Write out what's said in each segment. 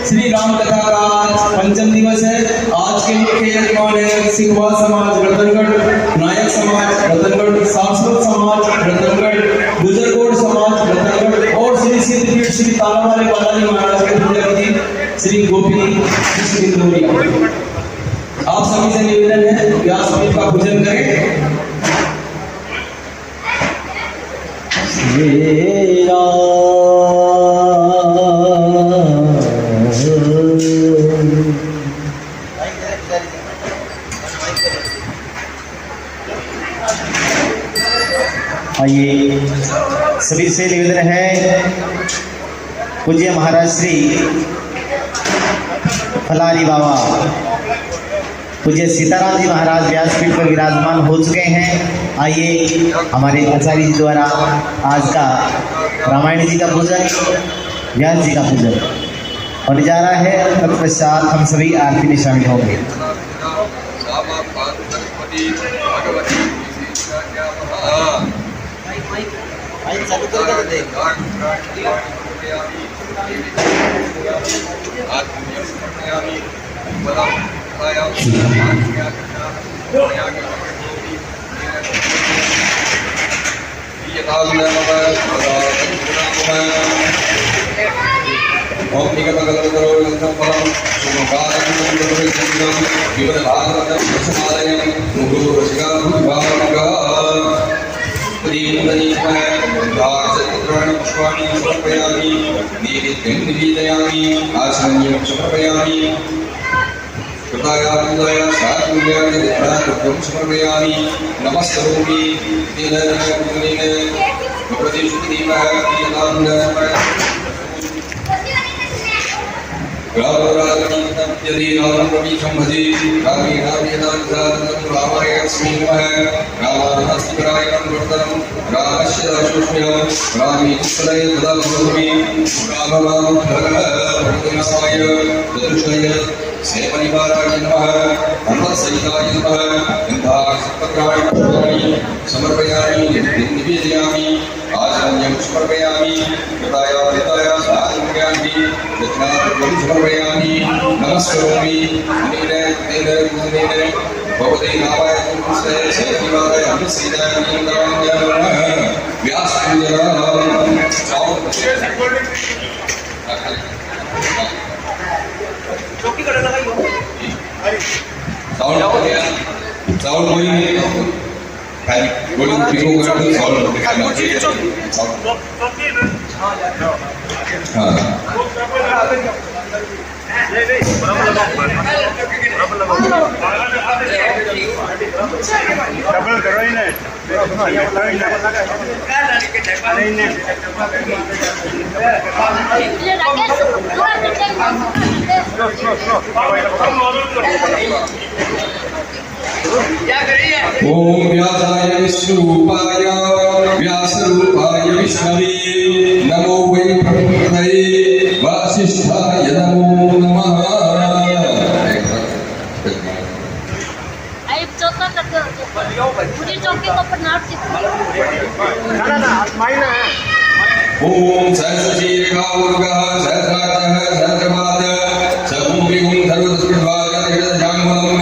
श्री राम कथा का आज पंचम दिवस है। आज के मुख्य यजमान है सिंघवा समाज रतनगढ़, नायक समाज रतनगढ़, सांस्कृत समाज रतनगढ़, गुजरकोट समाज रतनगढ़ और श्री सिद्धपीठ श्री तालावाले बालाजी महाराज के पूज्यपति श्री गोपी कृष्ण इंदौरिया। आप सभी से निवेदन है व्यासपीठ का पूजन करें। आइए सभी से निवेदन है पूज्य महाराज श्री फलारी बाबा पूज्य सीताराम जी महाराज व्यासपीठ पर विराजमान हो चुके हैं। आइए हमारे आचार्य जी द्वारा आज का रामायण जी का पूजन, व्यास जी का पूजन और जा रहा है। तत्पश्चात हम सभी आरती में शामिल होंगे। ओम निगमगलकरो लंकफलम सुमकालं तत्त्वज्ञानं विवरभागवतं प्रसमालयं मुहुरसिका भूभावगा प्रीमुदनीपः दासपुत्राणि पुष्पाणि समर्पयामि नैवेद्यं निवेदयामि आचमनीयं समर्पयामि कृतायात्मदय सात्पुण्यानि देवताभ्यं समर्पयामि नमस्करोमि तेन भगवती शुद्धीमः प्रियतां यदि नाम प्रवीक्षं भजे रामे रामेदान्तादनं रामायणस्मै नमः रामानस्तिकराय वर्तनं रामस्य दाशोष्म्यं रामे चित्तलय तदा भवमि रामनामधर्मवर्धनाय चतुष्टय सेवनिवाराय नमः अमरसहिताय नमः गन्धासपत्राणि पुष्पाणि समर्पयामि निवेदयामि आचमनीयं समर्पयामि कृताया पिताया सात्पुण्यानि दक्षिणार्थं समर्पयामि नमस्करोमि तेन भगवते नामाय तुमसे सेवनिवाराय अमरसहिताय चौकी करने लगा साउंड कोई नहीं बोलो पिको कर दो साउंड दिखाना हां डबल करो ही नहीं ओम व्यासाय विष्णुरूपाय व्यासरूपाय विष्णवे नमो वै प्रकृतये वासिष्ठाय नमो नमः Ayo contoh ke Budi Coki kok benar sih? ओम सहस्रशीर्षावुर्गः सहस्राक्षः सहस्रपादः सहस्रमुखिं सर्वतस्मिद्वाचः जगज्जाङ्गमम्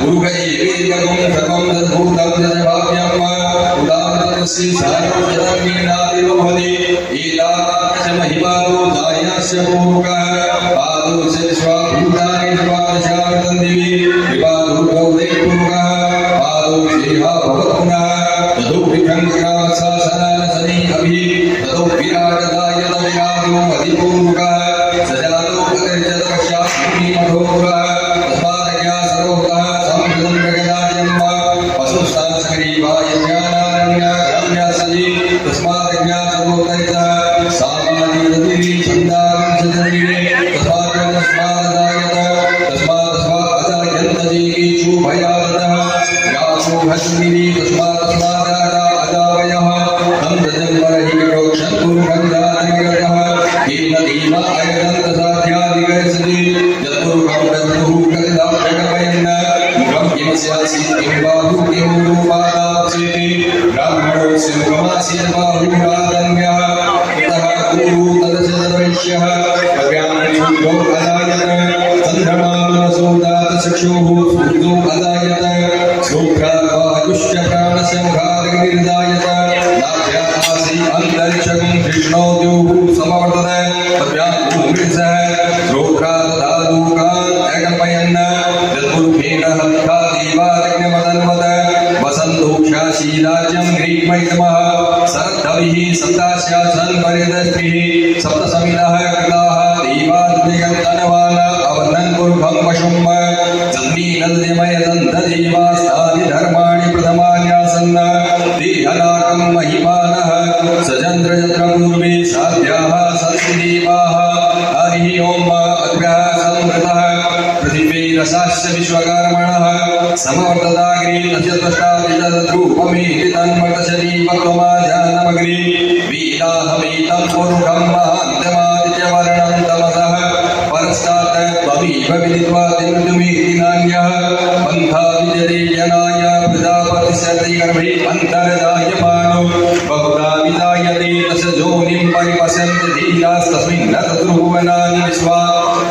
उरुकैवेद्यगुं सर्वं तद्भूतं तद्भाव्यम् उदाहरणस्य सारोजतमीनादिरो भवति एतादृश महिमानो दायस्य पूर्वकः पादोस्य स्वाभूतानि सर्वादशावर्तन्दिवि विपादुर्गौ दैपूर्वकः पादोस्येहा भवत्पुनः तदो विभ्रङ्गरावत्सासनानसनि अभि ततो विराजदायत विराजो अधिपूर्वकः सजातो पतिर्जत पश्चात्मुनि मठोरः तस्मादज्ञा सर्वतः संकृतं जगदाजन्म पशुस्तात्सग्रीवाय ज्ञानारण्य ग्राम्यासि तस्मादज्ञा सर्वतः सामाजिकदुर्वी छन्दांशजनिरे तस्माददायत तस्मादजायन्तजीकीषु भयादतः यासु भस्मिनि तस्मादादा अदावयः तं तजन्मरहि प्रोक्षन् कुरुगन्धादिगतः हीन धीमा अयदन्तसाध्यादिगच्छति यत्पुरुषं तद्गुरुः कलिदाभ्यगमयन् मुखं किमस्यासि किं बाहु किं रूपादाप्स्यति ब्राह्मणोऽस्य मुखमासीत् बाहुरादन्यः इतः गुरु तदशतवैश्यः कव्यामणिशुद्धो अदायत चन्द्रमामनसोदात चक्षुः सूर्यो अदायत श्रोत्राद्वायुश्च प्राणस्य मुखादग्निर्दायत नाभ्यामासि अन्तरिक्षं कृष्णो द्युः समवर्तत तद्व्याभूमृत्सः श्रोत्रादधादूकान् अकल्पयन् यत्पुरुषेण हत्यादेवादग्निमदन्वत वसन्तोक्षाशीलाज्यं ग्रीष्मैतमः शरद्धविः सप्तास्यासन् परिदस्भिः सप्तसमितः कृताः देवादिगन्तनवान् अवदन् पुरुषं पशुं जन्मीनदमयदन्तदेवास्तानि धर्माणि प्रथमान्यासन् देहनाकं महिमानः सजन्द्रजत्र पूर्वे साध्याः सन्ति देवाः हरिः ओम् अग्रः संवृतः पृथिवी रसास्य विश्वकर्मणः समवर्तदाग्रे तस्य त्वष्टादितद्रूपमेति तन्मर्तशरी वक्त्वमाध्यानमग्रे वेदाहमेतं पुरुषं महान्तमादित्यवर्णं तमसः परस्तात् त्वमेव विदित्वा मृत्युमेति नान्यः पन्था विजते जनाय प्रजापतिशति गर्भे अन्तर्जायमानो बहुधा विजायते तस्य जोनिं परिपश्यन्ति धीरास्तस्मिन् न तद्रुवनानि विश्वा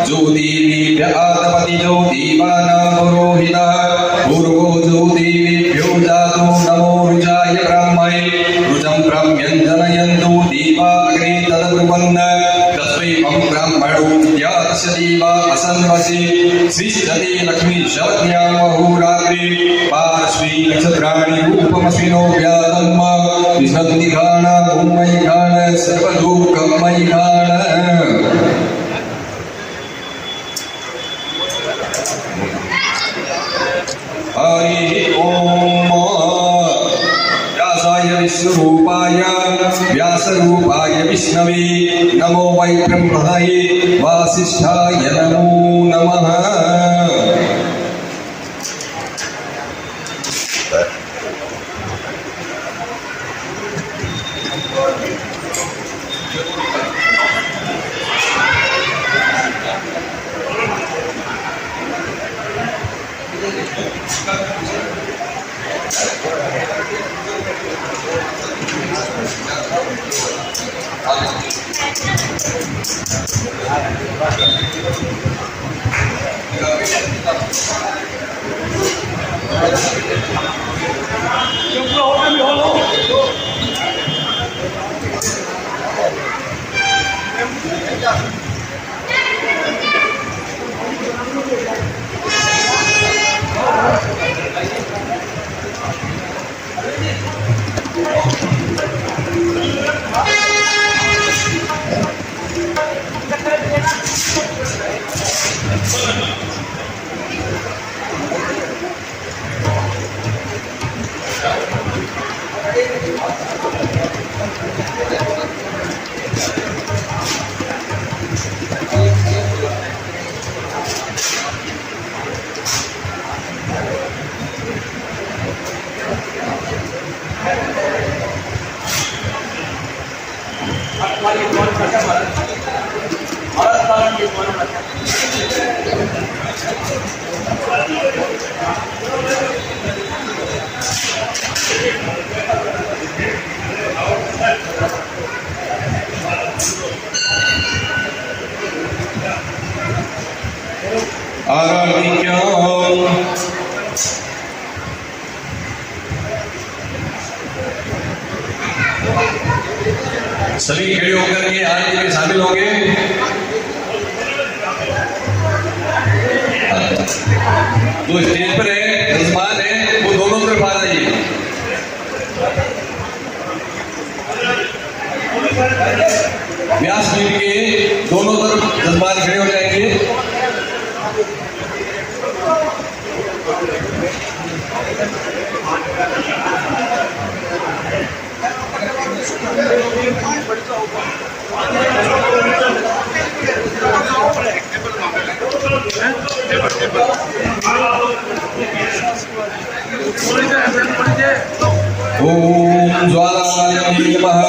ज्योतिर्भ्य आतपतिजो देवानां पुरोहितः पूर्वो ज्योतिर्भ्यो जातो नमो रुचाय ब्रह्मणे रुचं ब्रह्म्यञ्जनयन्तु देवा अग्रे तद्ब्रुवन् तस्मै ब्रह्म ब्रह्मणोऽप्यास्य देवा असन्वसि सृष्टते लक्ष्मी शरद्यां बहुरात्रि पार्श्वे नक्षत्राणि रूपमस्मिनो व्यातम् विष्णुति गान भूमयि गान सर्वलोकमयि गान हरि ओम व्यासाय विष्णुरूपाय व्यासरूपाय विष्णवे नमो वै ब्रह्मणे वासिष्ठाय नमो नमः। सभी खड़े होकर के आरती में शामिल होंगे। जो स्टेज पर है मेजबान है वो दोनों तरफ आ जाइए। व्यासपीठ के दोनों तरफ मेजबान खड़े हो जाएंगे। ओम ज्वालामालये नमः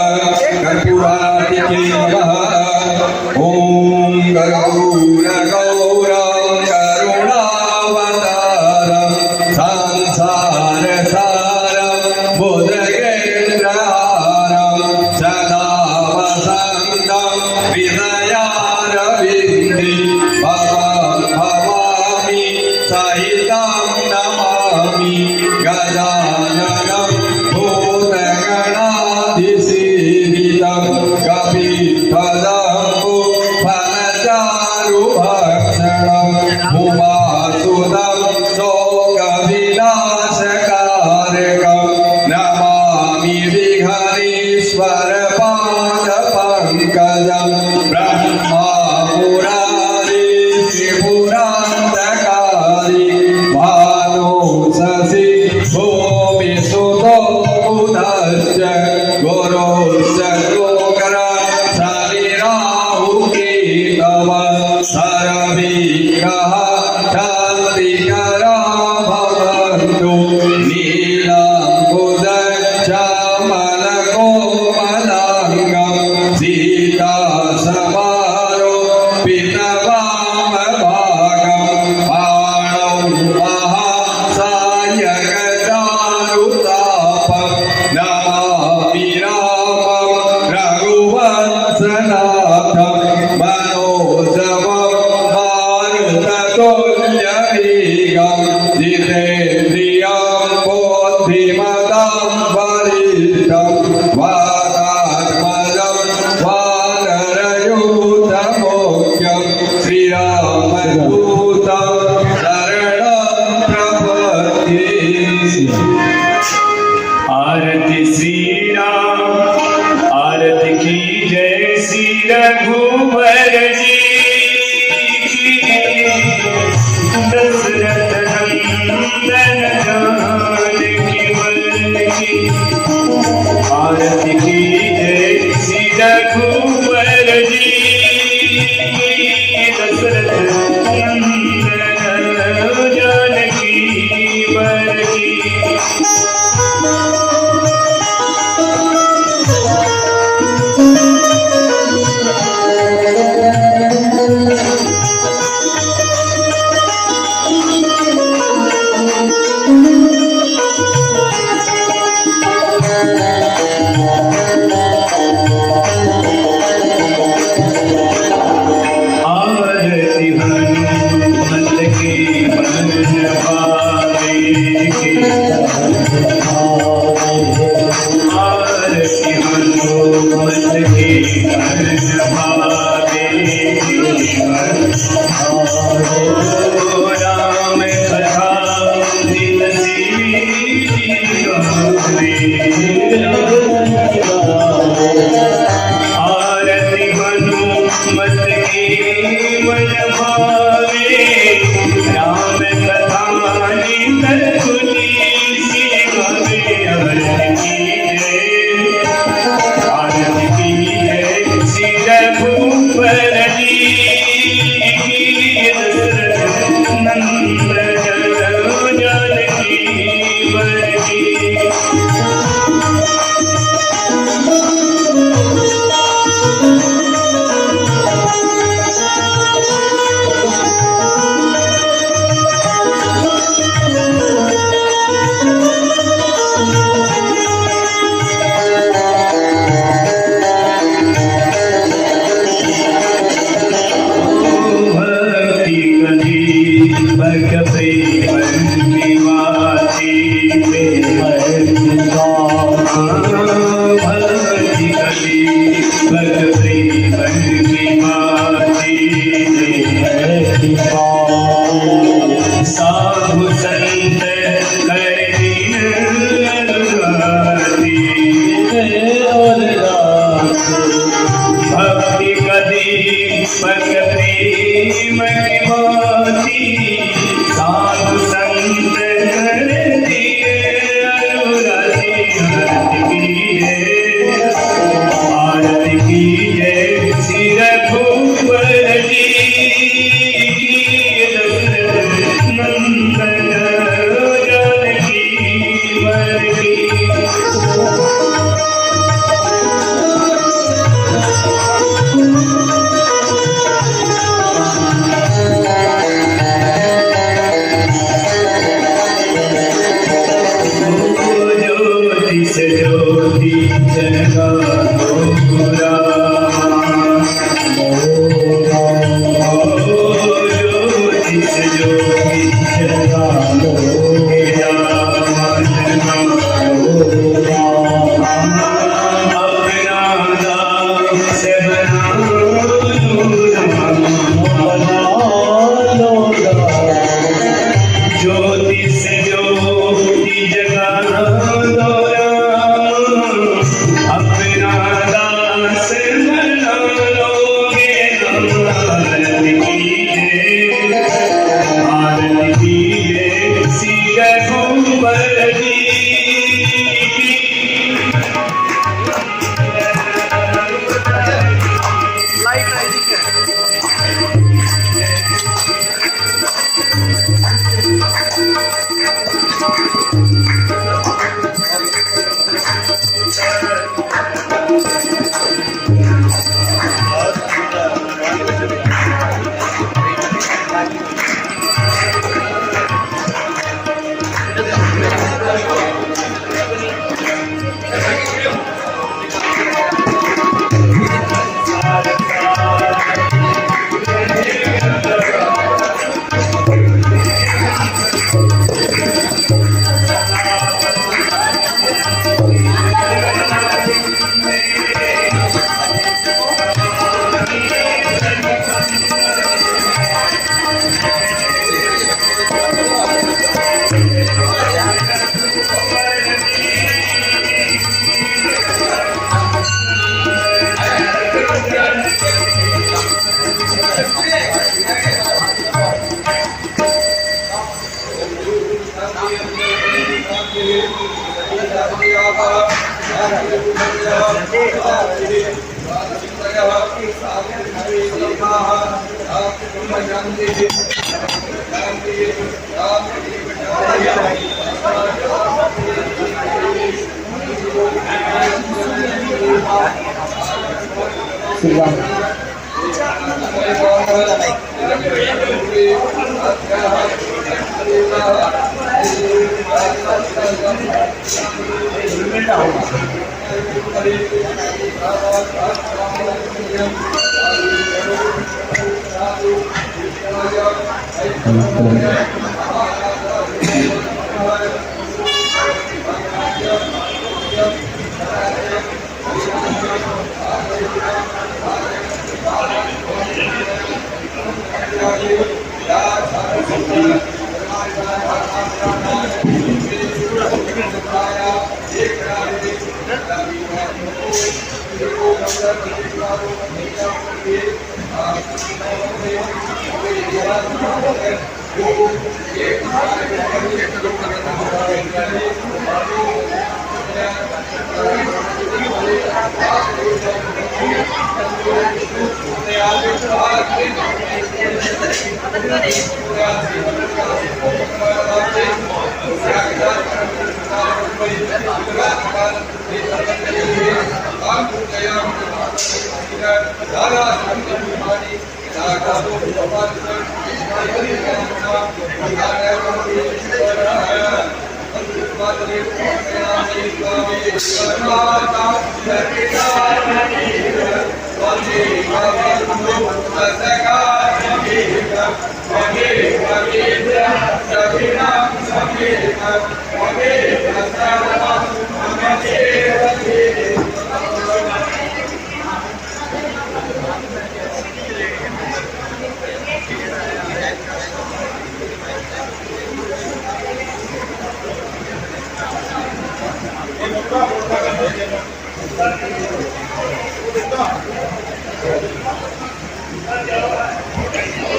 कर्पूरातिथे नमः। ओम कर्पूरगौरं करुणावतारं संसारसारं बुधगेन्द्रहारं सदा वसन्तं हृदयारविन्दे भवामि सहितं नमामि गजाननं भूतगणाधिसेवितं कपिध्वजं फलचारुभक्षणं उमासुतं शोकविनाशकारकं नमामि विघ्नेश्वरपादपङ्कजं ब्रह्मापुरारी त्रिपुरान्तकारी भानो शशि भूमिसुतो बुधश्च गुरुश्च गोकरा शनिराहुकेतवः सर्वविघ्नः शान्तिकरः मन भावे राम कथा निकल सुनी भावे आनंद की है सिर भूपर नंद जानकी बरगी भक्त प्रेम निवासी भक्ति कवि भक्त प्रेम निवासी साधु संत कर दीन अनुरागी भक्ति कवि भक्त प्रेम निवासी साधु संत कर दिए अनुरागी आरती कीजिए सिर भूपर जी नंद जानकी बरगी ज्योति से ज्योति जगा दो ज्योति से ज्योति जगा दो अपना दाम से बना लो ज्योति से ज्योति जगा दो अपना दास बना लोगे आरती कीजिए सिर भूपर जी एक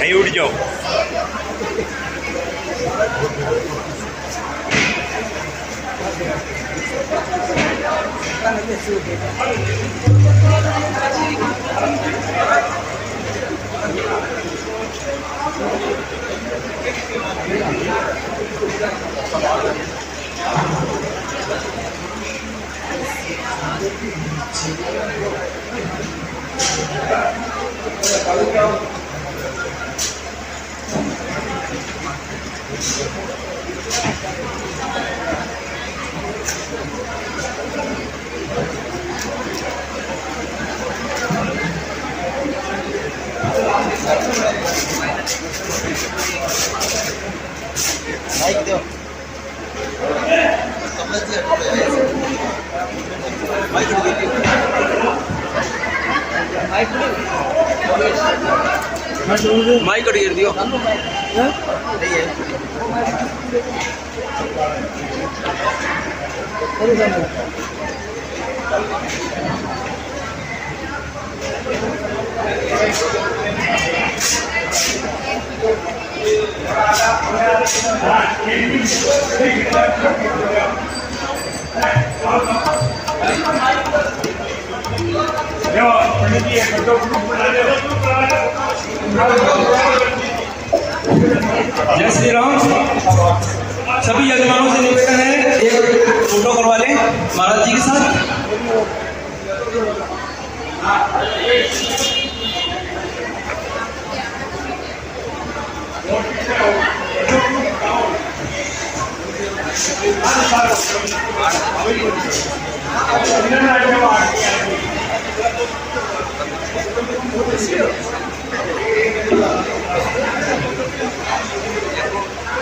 અહીં ઉડી જાઓ. माइक कट गिर दियो जय श्री राम। सभी यजमानों से निवेदन है एक फोटो करवा लें महाराज जी के साथ।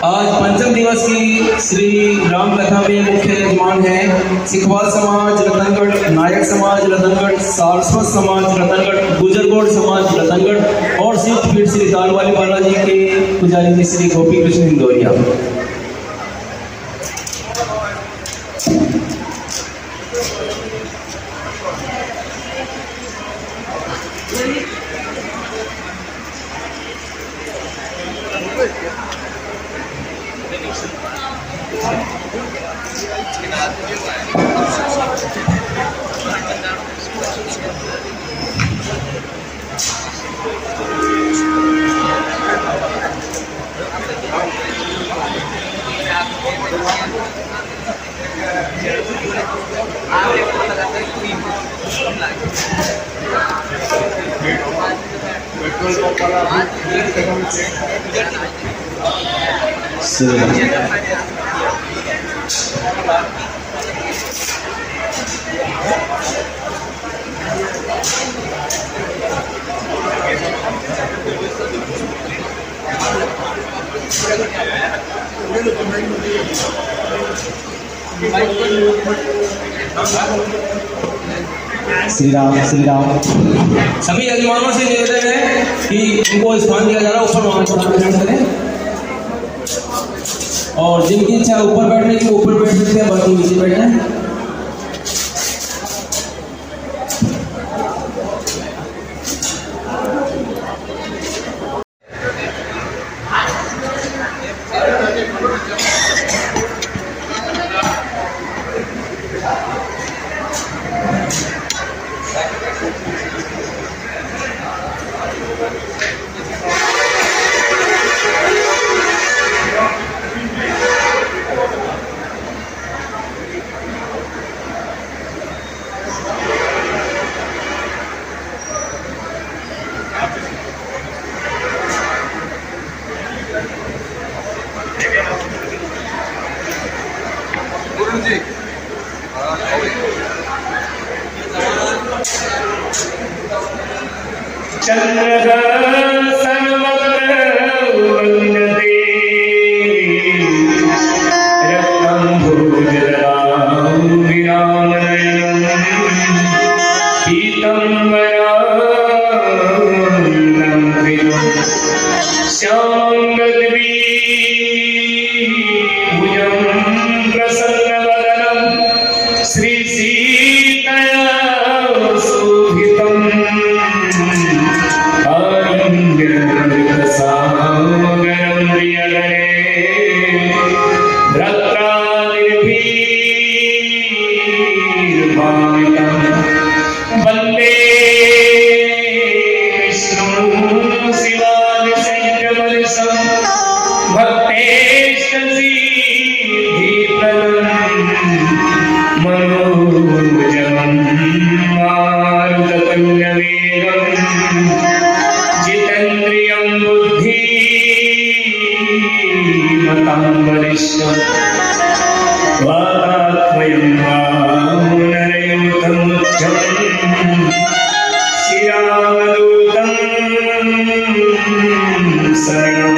आज पंचम दिवस की श्री राम कथा में मुख्य यजमान है सिखवाल समाज रतनगढ़, नायक समाज रतनगढ़, सारस्वत समाज रतनगढ़, गुजरगौड़ समाज रतनगढ़ और सिद्ध पीठ श्री दालवाली बालाजी के पुजारी जी श्री गोपी कृष्ण इंदौरिया। श्री राम श्री राम। सभी यजमानों से निवेदन है कि उनको स्थान दिया जा रहा है ऊपर वहां करें और जिनकी इच्छा ऊपर बैठने की ऊपर बैठ सकते हैं, बाकी नीचे बैठ जाए। चंद्रः सर्वत्र वन्दते रक्तं भोजराम विरामनयनं पीतं वरानं प्रियं श्यामगद्भुजं प्रसन्नवदनं श्रीसीतया शोभितं कारुण्यरसागरं प्रियगणे भद्रादिर्भिर्भावितं वन्दे विष्णुं शिवादिशैत्यमनिशं भक्तेष्टसिद्धिप्रदं मनोजवं मारुततुल्यवेगं जितेन्द्रियं बुद्धिमतां वरिष्ठं वातात्मयं वानरयुतमुच्चं श्रीरामदूतं शरणं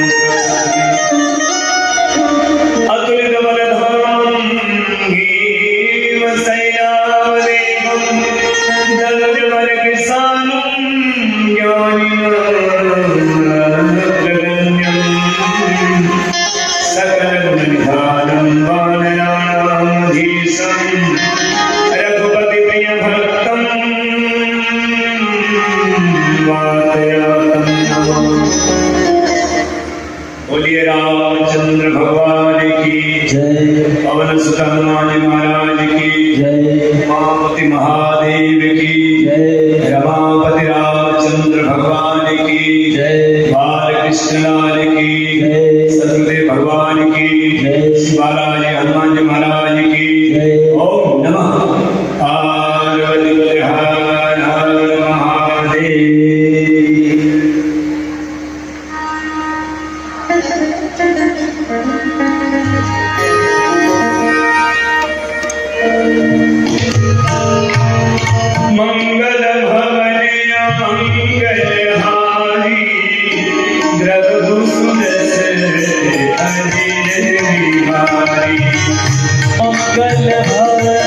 अतुलितबलधामं हेमशैलावदेवं दलजवरकिसानं ज्ञानिनामग्रगण्यं सकलगुणनिधानं वानराणामधीशं रघुपतिप्रियभक्तं वातयातं नमः। बोलिए रामचंद्र भगवान की जय पवन सुत हनुमान महाराज की जय उमापति महादेव की जय रमापति रामचंद्र भगवान की जय बालकृष्ण लाल की जय सतगुरुदेव भगवान की जय बालाजी हनुमान जी महाराज की जय ओम नमः पार्वती हर हर महादेव। मंगल भवन मंगलहारी द्रवहु सुदस अजिर बिहारी मंगल भवन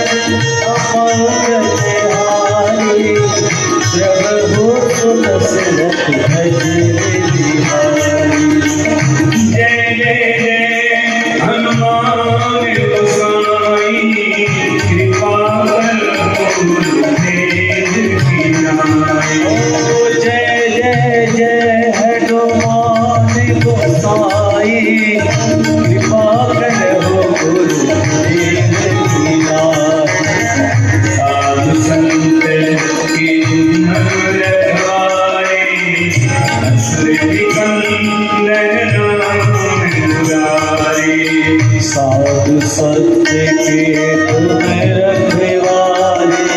अमंगलहारी प्रभु सुदशरथ अजिर बिहारी। जय जय जय हनुमान गोसाई कृपा करो तेज की नाई। ओ जय जय जय हनुमान गोसाई कृपा करो गुरुदेव की नाई। साधु संत की उम्र रखवारे असुरी कंदन नाम दुलारे। साधु संत के तुम रखवारे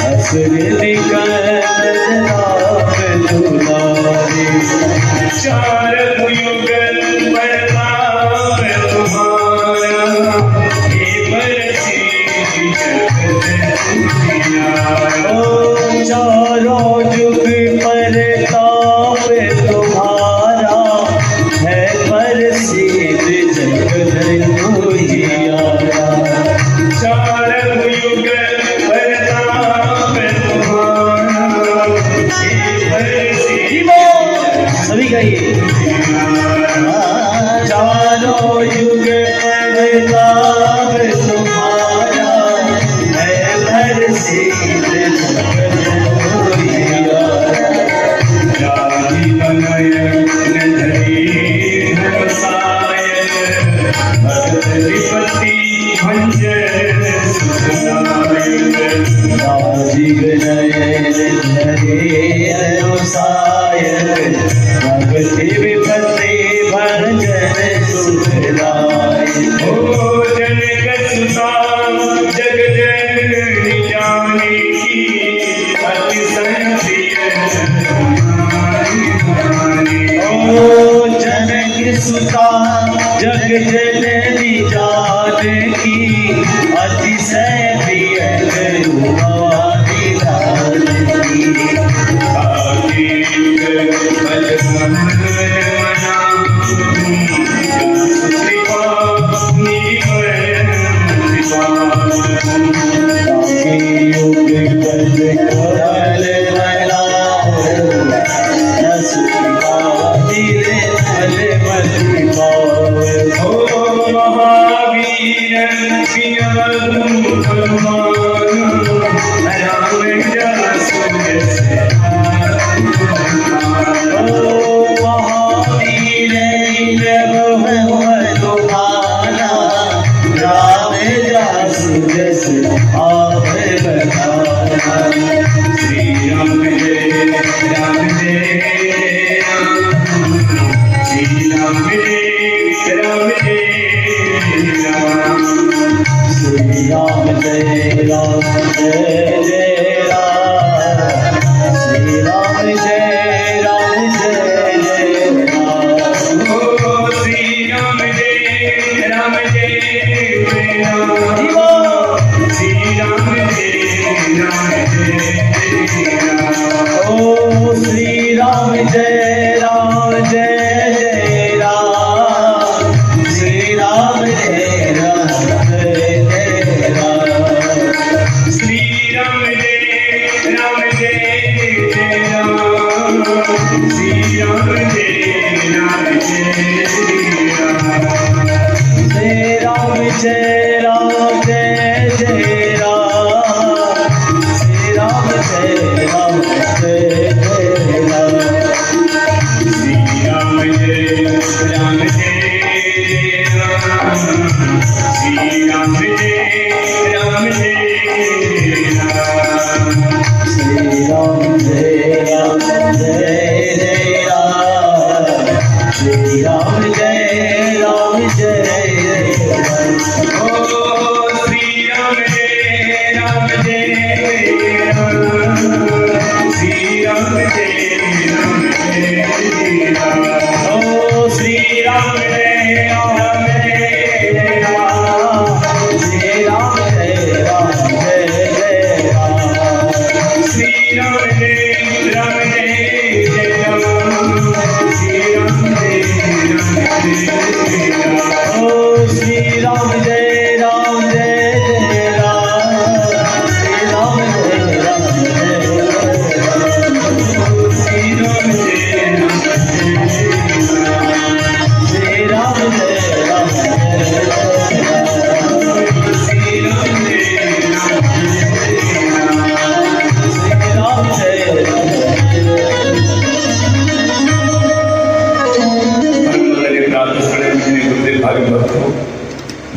असुर निकंदन नाम दुलारे। चार युग प्रताप तुम्हारा हे बरसी जगत उजियारा। ओ चारों युग परताप तुम्हारा है प्रसिद्ध जगत उजियारा। चार युग प्रताप तुम्हारा हे बरसी सभी कहिए चारों युग प्रताप तुम्हारा है प्रसिद्ध जगत उजियारा। राजीवन नयन धरी धर्मसायक भक्त विपत्ति भंजन सुखदायक। राजीव नयन धरे अनुसायक भगति विपत्ति भंजन सुखदायक। ओ जनक सुता जग जननी जाने की अति संप्रिय हमारी। ओ जनक सुता जग जननी जानकी अतिशय प्रिय करुणानिधान की। आगे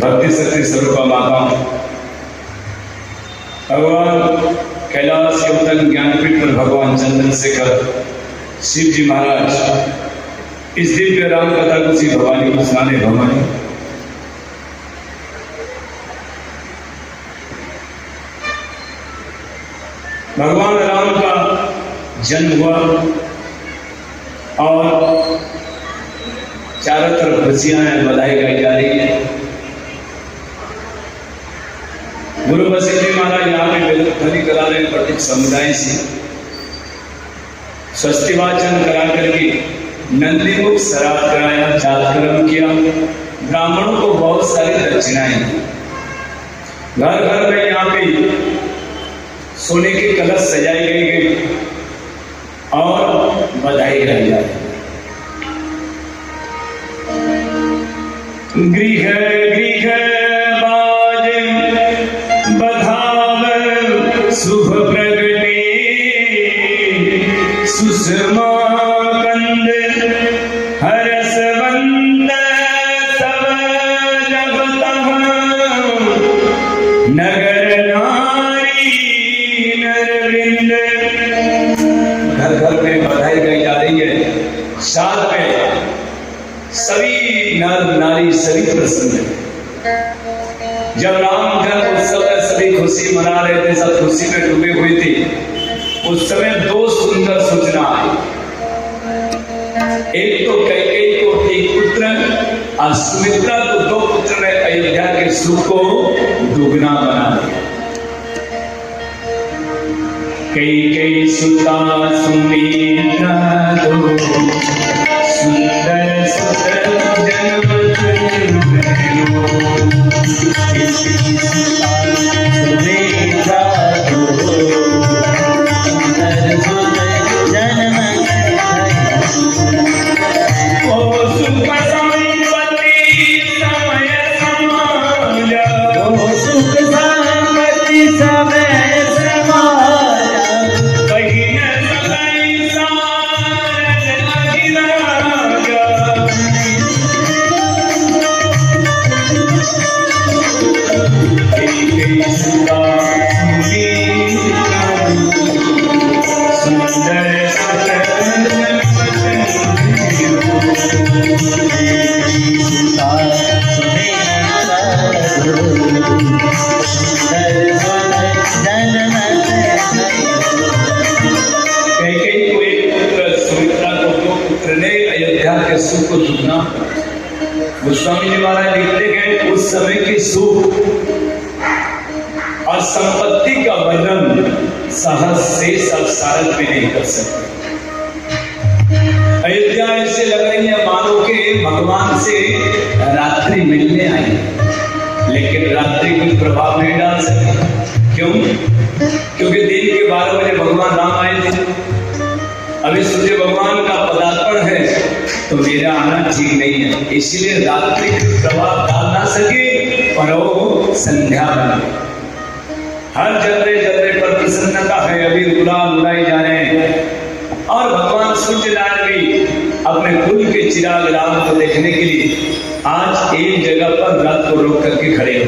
भक्ति शक्ति स्वरूप माता भगवान कैलाश के उत्तम ज्ञानपीठ पर भगवान चंद्रशेखर शिव जी महाराज इस दिव्य राम कथा को श्री भवानी को सुनाने भवानी भगवान राम का जन्म हुआ और चारों तरफ खुशियां बधाई गाई जा रही है। गुरु वशिष्ठ जी महाराज यहाँ पे बेलखरी करा रहे पंडित समुदाय से स्वस्ति वाचन करा करके नंदीमुख श्राद्ध कराया, जातकर्म किया, ब्राह्मणों को बहुत सारी दक्षिणाएं दी। घर घर में यहाँ पे सोने के कलश सजाई गई और बधाई गाई जाती। गृह गृह बाज बधाव शुभ प्रगटे सुषमा कंद हरसवंद सब जगतः नगर नारी नरविंद। घर घर में बधाई गाई जा रही है। साथ में सभी नर नारी सभी प्रसन्न है। जब राम जन्म उत्सव में सभी खुशी मना रहे थे, सब खुशी में डूबे हुए थे, उस समय दो सुंदर सूचना आई। एक तो कैकेयी को एक पुत्र और सुमित्रा को दो पुत्र ने अयोध्या के सुख को दुगना बना दिया। कई सुता सुमित्रा दो सुंदर सुंदर जन्म सुख को दुगना। गोस्वामी जी महाराज लिखते हैं उस समय के सुख और संपत्ति का वर्णन सहज से सब सारथ में नहीं कर सकते। अयोध्या ऐसे लग रही है मानो के भगवान से रात्रि मिलने आई, लेकिन रात्रि कोई प्रभाव नहीं डाल सके। क्यों? क्योंकि दिन के 12 बजे भगवान राम आए थे। अभी सूर्य भगवान का पदार्पण है तो मेरा आना ठीक नहीं है, इसलिए रात्रि प्रभाव डाल ना सके और वो संध्या बने। हर जलते जलते पर प्रसन्नता है, अभी गुलाल उड़ाए जा रहे हैं और भगवान सूर्यनारायण भी अपने कुल के चिराग राम को देखने के लिए आज एक जगह पर रथ को रोक करके खड़े हो।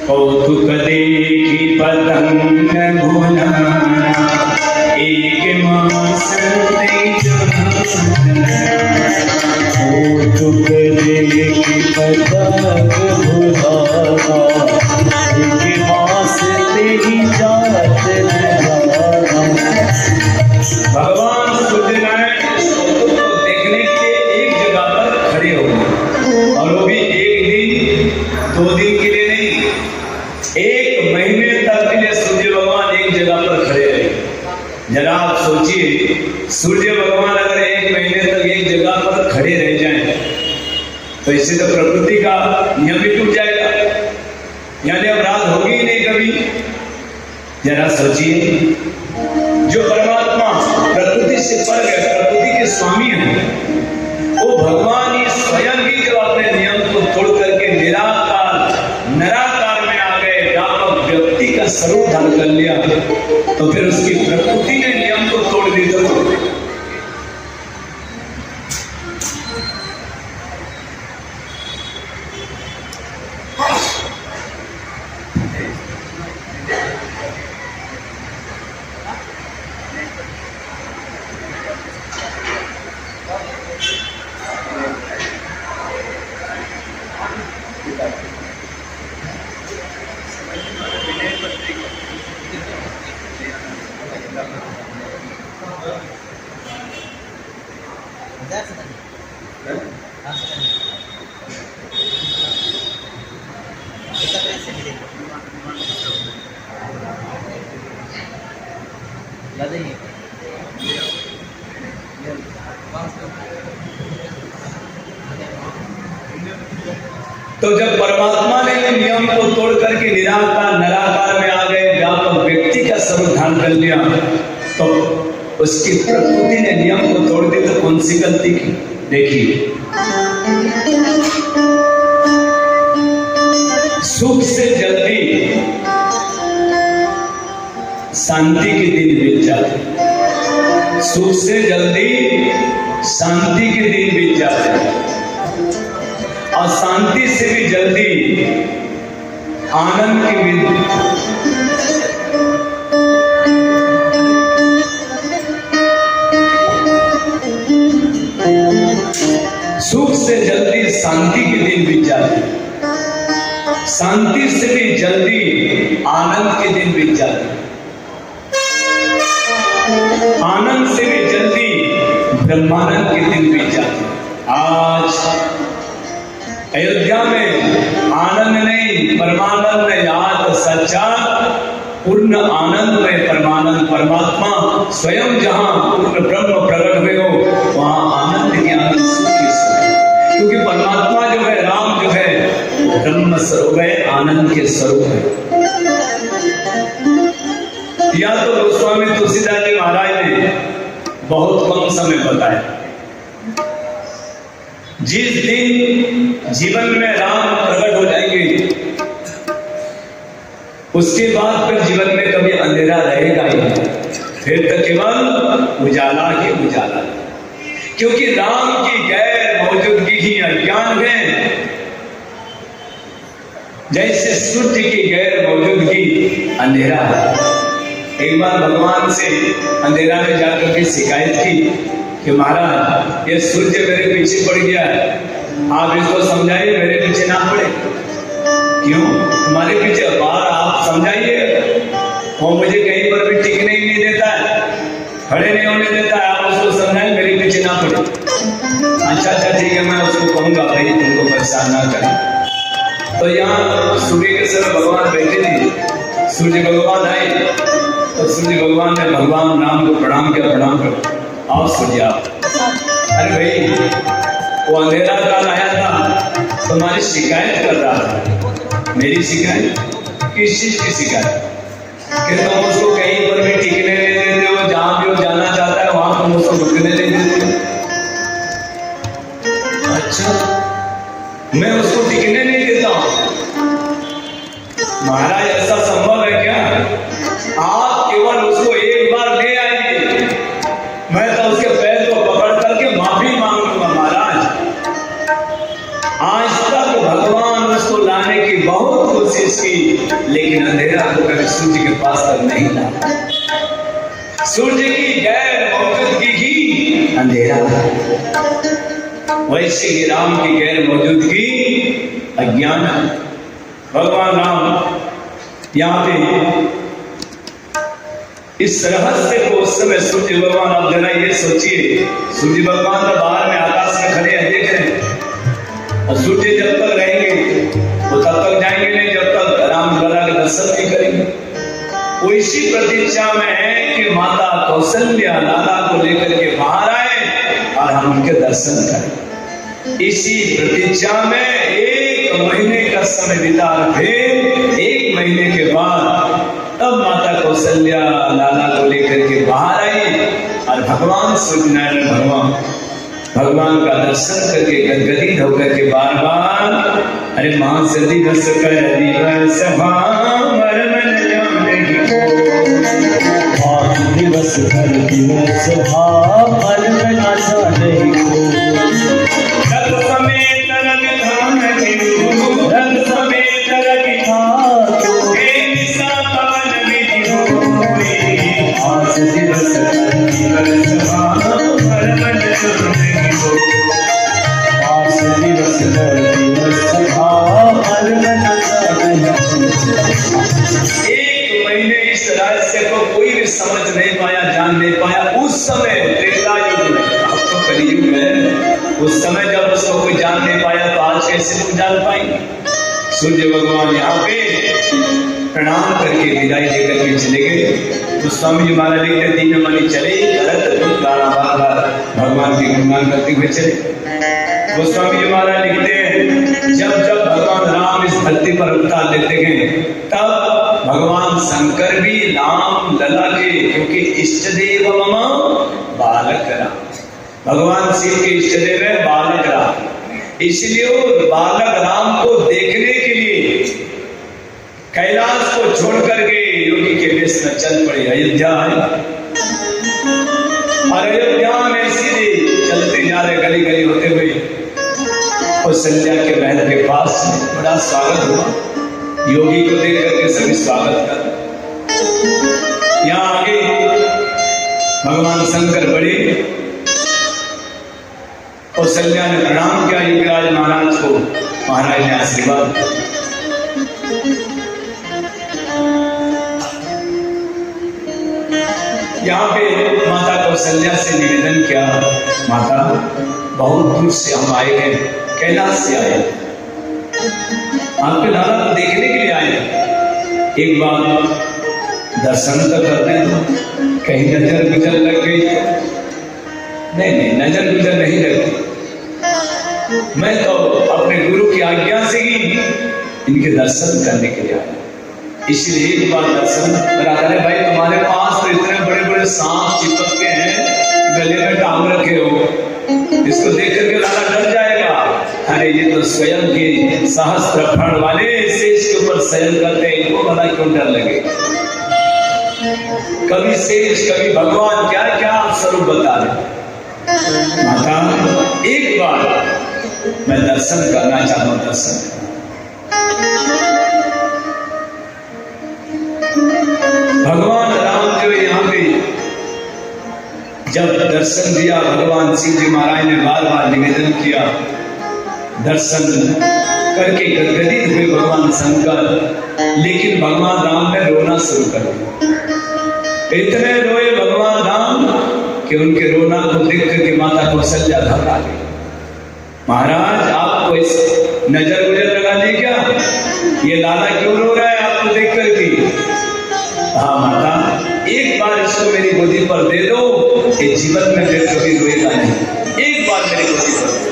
कौतुक देखी पतंग भुलाना एक मास कौतुक देखी पतंग भुलाना एक मास तेरी जात भगवान सूर्यनारायण इस कौतुक को देखने के लिए एक जगह पर खड़े हो, और वो भी एक दिन 2 दिन के लिए नहीं, 1 महीने तक के लिए सूर्य भगवान एक जगह पर खड़े रहे। जरा आप सोचिए, सूर्य भगवान अगर 1 महीने तक एक जगह पर खड़े रह जाएं तो इससे तो प्रकृति का नियम भी टूट जाएगा, यानी अपराध होगी ही नहीं कभी। जरा सोचिए, जो परमात्मा प्रकृति से पर गए, प्रकृति के स्वामी हैं, वो भगवान ही स्वयं ही जब अपने नियम को तोड़ करके निराकार में आ गए, व्यापक व्यक्ति का स्वरूप धारण कर लिया, तो फिर उसकी प्रकृति ने नियम को तोड़ दी तो तो जब परमात्मा ने ये नियम को तोड़ करके निराकार में आ गए, व्यापक व्यक्ति का स्वरूप धारण कर लिया, तो उसकी प्रकृति ने नियम को तोड़ दी, तो कौन सी गलती की? देखिए, सुख से जल्दी शांति के दिन बीत जाते, सुख से जल्दी शांति के दिन बीत जाते, और शांति से भी जल्दी आनंद के दिन। सुख से जल्दी शांति के दिन बीत जाते, शांति से भी जल्दी आनंद के दिन बीत जाते, आनंद से भी जल्दी ब्रह्मानंद के दिन बीत जाते। आज अयोध्या में आनंद नहीं, परमानंद नहीं, आज सच्चा पूर्ण आनंद में परमानंद परमात्मा स्वयं जहां पूर्ण ब्रह्म प्रकट हुए हो वहां आनंद की आनंद सुख की सुख। क्योंकि परमात्मा जो है, राम जो है, ब्रह्म स्वरूप है, आनंद के स्वरूप है। या तो गोस्वामी तुलसीदास जी महाराज ने बहुत कम समय बताया। जिस दिन जीवन में राम प्रकट हो जाएंगे उसके बाद फिर जीवन में कभी अंधेरा रहेगा ही नहीं, फिर तो केवल उजाला ही उजाला। क्योंकि राम की गैर मौजूदगी ही अज्ञान है, जैसे सूर्य की गैर मौजूदगी अंधेरा है। एक बार भगवान से अंधेरा में जाकर के शिकायत की कि महाराज ये सूर्य मेरे पीछे पड़ गया है, आप इसको समझाइए मेरे पीछे ना पड़े। क्यों तुम्हारे पीछे? बार आप समझाइए, वो मुझे कहीं पर भी टिकने ही नहीं देता है, खड़े नहीं होने देता है, आप उसको समझाइए मेरे पीछे ना पड़े। अच्छा ठीक है, मैं उसको कहूंगा भाई तुमको परेशान ना करें। तो यहाँ सूर्य के समय भगवान बैठे थे, सूर्य भगवान आए तो सूर्य भगवान ने भगवान राम को प्रणाम किया, प्रणाम करो आओ सूर्य आप। अरे भाई वो अंधेरा काल आया था, तुम्हारी शिकायत कर रहा था। मेरी शिकायत? किस चीज की शिकायत? कि तुम उसको कहीं पर भी टिकने नहीं देते हो, जहां भी वो जाना चाहता है वहां तुम उसको रुकने नहीं देते हो। अच्छा मैं उसको टिकने नहीं देता हूं? महाराज ऐसा संभव है क्या? आप केवल उसको एक बार ले आइए, मैं तो उसके पैर को पकड़ करके माफी मांग लूंगा। महाराज आज तक भगवान उसको लाने की बहुत कोशिश की, लेकिन अंधेरा को कभी सूर्य के पास तक नहीं ला। सूर्य की गैर मौजूदगी ही अंधेरा है, वैसे ही राम की गैर मौजूदगी अज्ञान है। भगवान राम यहाँ पे इस रहस्य को उस समय सूर्य भगवान, आप जरा ये सोचिए, सूर्य भगवान तो बाहर में आकाश में खड़े हैं, देख रहे हैं, और सूर्य जब तक रहेंगे वो तब तक जाएंगे नहीं जब तक राम लला के दर्शन नहीं करेंगे। वो इसी प्रतीक्षा में है कि माता कौशल्या लाला को लेकर के बाहर आए और हम उनके दर्शन करें। इसी प्रतीक्षा में 1 महीने का समय बिता, फिर 1 महीने के बाद तब माता कौशल्या लाला को लेकर के बाहर आई और भगवान सूर्यनारायण भगवान का दर्शन करके गदगदित होकर के बार बार अरे मां से दिवस कर दिवस भामर मन जाने को, दिवस कर दिवस भामर मन जाने को, रग समेत रग धाम देव, रग समेत रग धाम हे निशा पवन विधि होए, आज दिवस कर दिवस भामर मन जाने को, आज दिवस कर दिवस भामर मन जाने को। 1 महीने इस रहस्य को कोई भी समझ नहीं पाया, जान नहीं पाया। उस समय त्रेता युग में, अब तो कलियुग है, उस समय जब उसको कोई जान नहीं पाया तो आज कैसे लोग जान पाएंगे। सूर्य भगवान यहाँ पे प्रणाम करके विदाई लेकर के चले गए। तो स्वामी जी महाराज लिखते दिन मनी चले गलत गाना बार बार भगवान की गुणगान करते हुए चले। गोस्वामी जी महाराज लिखते हैं जब जब भगवान राम इस धरती पर अवतार लेते हैं तब भगवान शंकर भी राम लला के, क्योंकि इष्ट देव मम बालक राम, भगवान शिव के इष्ट देव है बालक राम, इसलिए बालक राम को देखने के लिए कैलाश को छोड़ करके योगी के वेश में चल पड़े अयोध्या है। और अयोध्या में सीधे चलते जा रहे गली गली होते हुए कौशल्या के महल के पास बड़ा स्वागत हुआ। योगी को देख करके सभी स्वागत कर। यहाँ आगे भगवान शंकर बड़े, कौशल्या ने प्रणाम किया युवराज महाराज को, महाराज ने आशीर्वाद। यहाँ पे माता कौशल्या से निवेदन किया, माता बहुत दूर से हम आए हैं, कैलाश से आए, आपके लाला को देखने के लिए आए। एक बार दर्शन तो करने दो, कहीं नजर गुजर लग गई तो नहीं, नजर गुजर नहीं लगती। मैं तो अपने गुरु की आज्ञा से ही इनके दर्शन करने के लिए आया। इसलिए एक बार दर्शन राधा ने, भाई तुम्हारे पास तो इतने बड़े बड़े सांप चिपक के हैं, गले में टांग रखे हो, इसको देख करके राधा डर जाएगा। अरे ये तो स्वयं के सहस्त्र फण वाले शेष के ऊपर शयन करते हैं, इनको भला क्यों डर लगे। कभी शेष कभी भगवान क्या क्या स्वरूप बता रहे। माता एक बार मैं दर्शन करना चाहता हूं, दर्शन। भगवान राम जो यहाँ पे जब दर्शन दिया, भगवान शिव जी महाराज ने बार बार निवेदन किया, दर्शन करके गदगदित हुए भगवान शंकर, लेकिन भगवान राम ने रोना शुरू कर दिया। इतने रोए भगवान राम कि उनके रोना को देख करके माता कौशल्या घबरा गई। महाराज आपको इस नजर गुजर लगा दी क्या? ये लाला क्यों रो रहा है आपको देख करके? हाँ माता, एक बार इसको मेरी गोदी पर दे दो, ये जीवन में फिर कभी रोएगा नहीं। एक बार मेरी गोदी पर दे दो।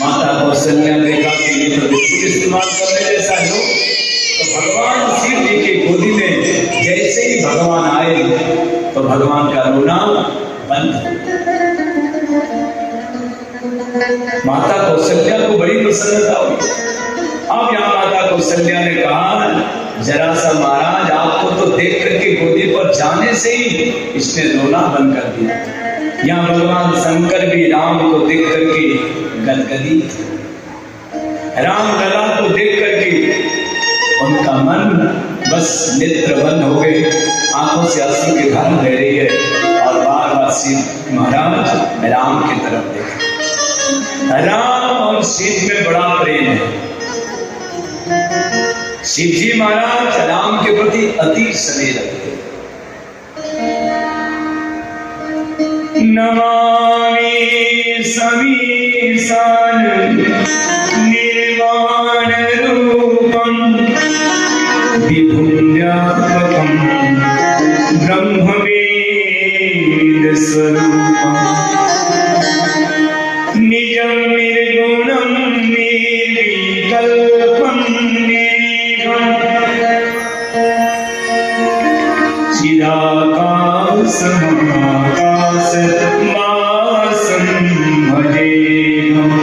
माता कौशल्या ने देखा कि ये तो बिल्कुल इस्तेमाल करने जैसा हो, तो भगवान शिव जी की गोदी में जैसे ही भगवान आए तो भगवान का रोना बंद हो गया। माता कौशल्या को बड़ी प्रसन्नता हुई। अब यहाँ माता कौशल्या ने कहा, जरा सा महाराज आपको तो देख करके गोदी पर जाने से ही इसने रोना बंद कर दिया। यहाँ भगवान शंकर भी राम को देख करके गदगदी, राम लला को देख करके उनका मन बस नेत्र बंद हो गए, आंखों से अश्रु की धारा बह रही है और बार बार शिव महाराज राम की तरफ देखे। राम और शिव में बड़ा प्रेम है। शिव जी महाराज राम के प्रति अति स्नेह रखते। नमामि समीसान निर्वाण रूपम विभुन्यात्मकं ब्रह्मवेद स्वरूपम निजं निर्गुणं निर्विकल्पं निर्भयं चिदाकाशमाकाशवासं भजेऽहम्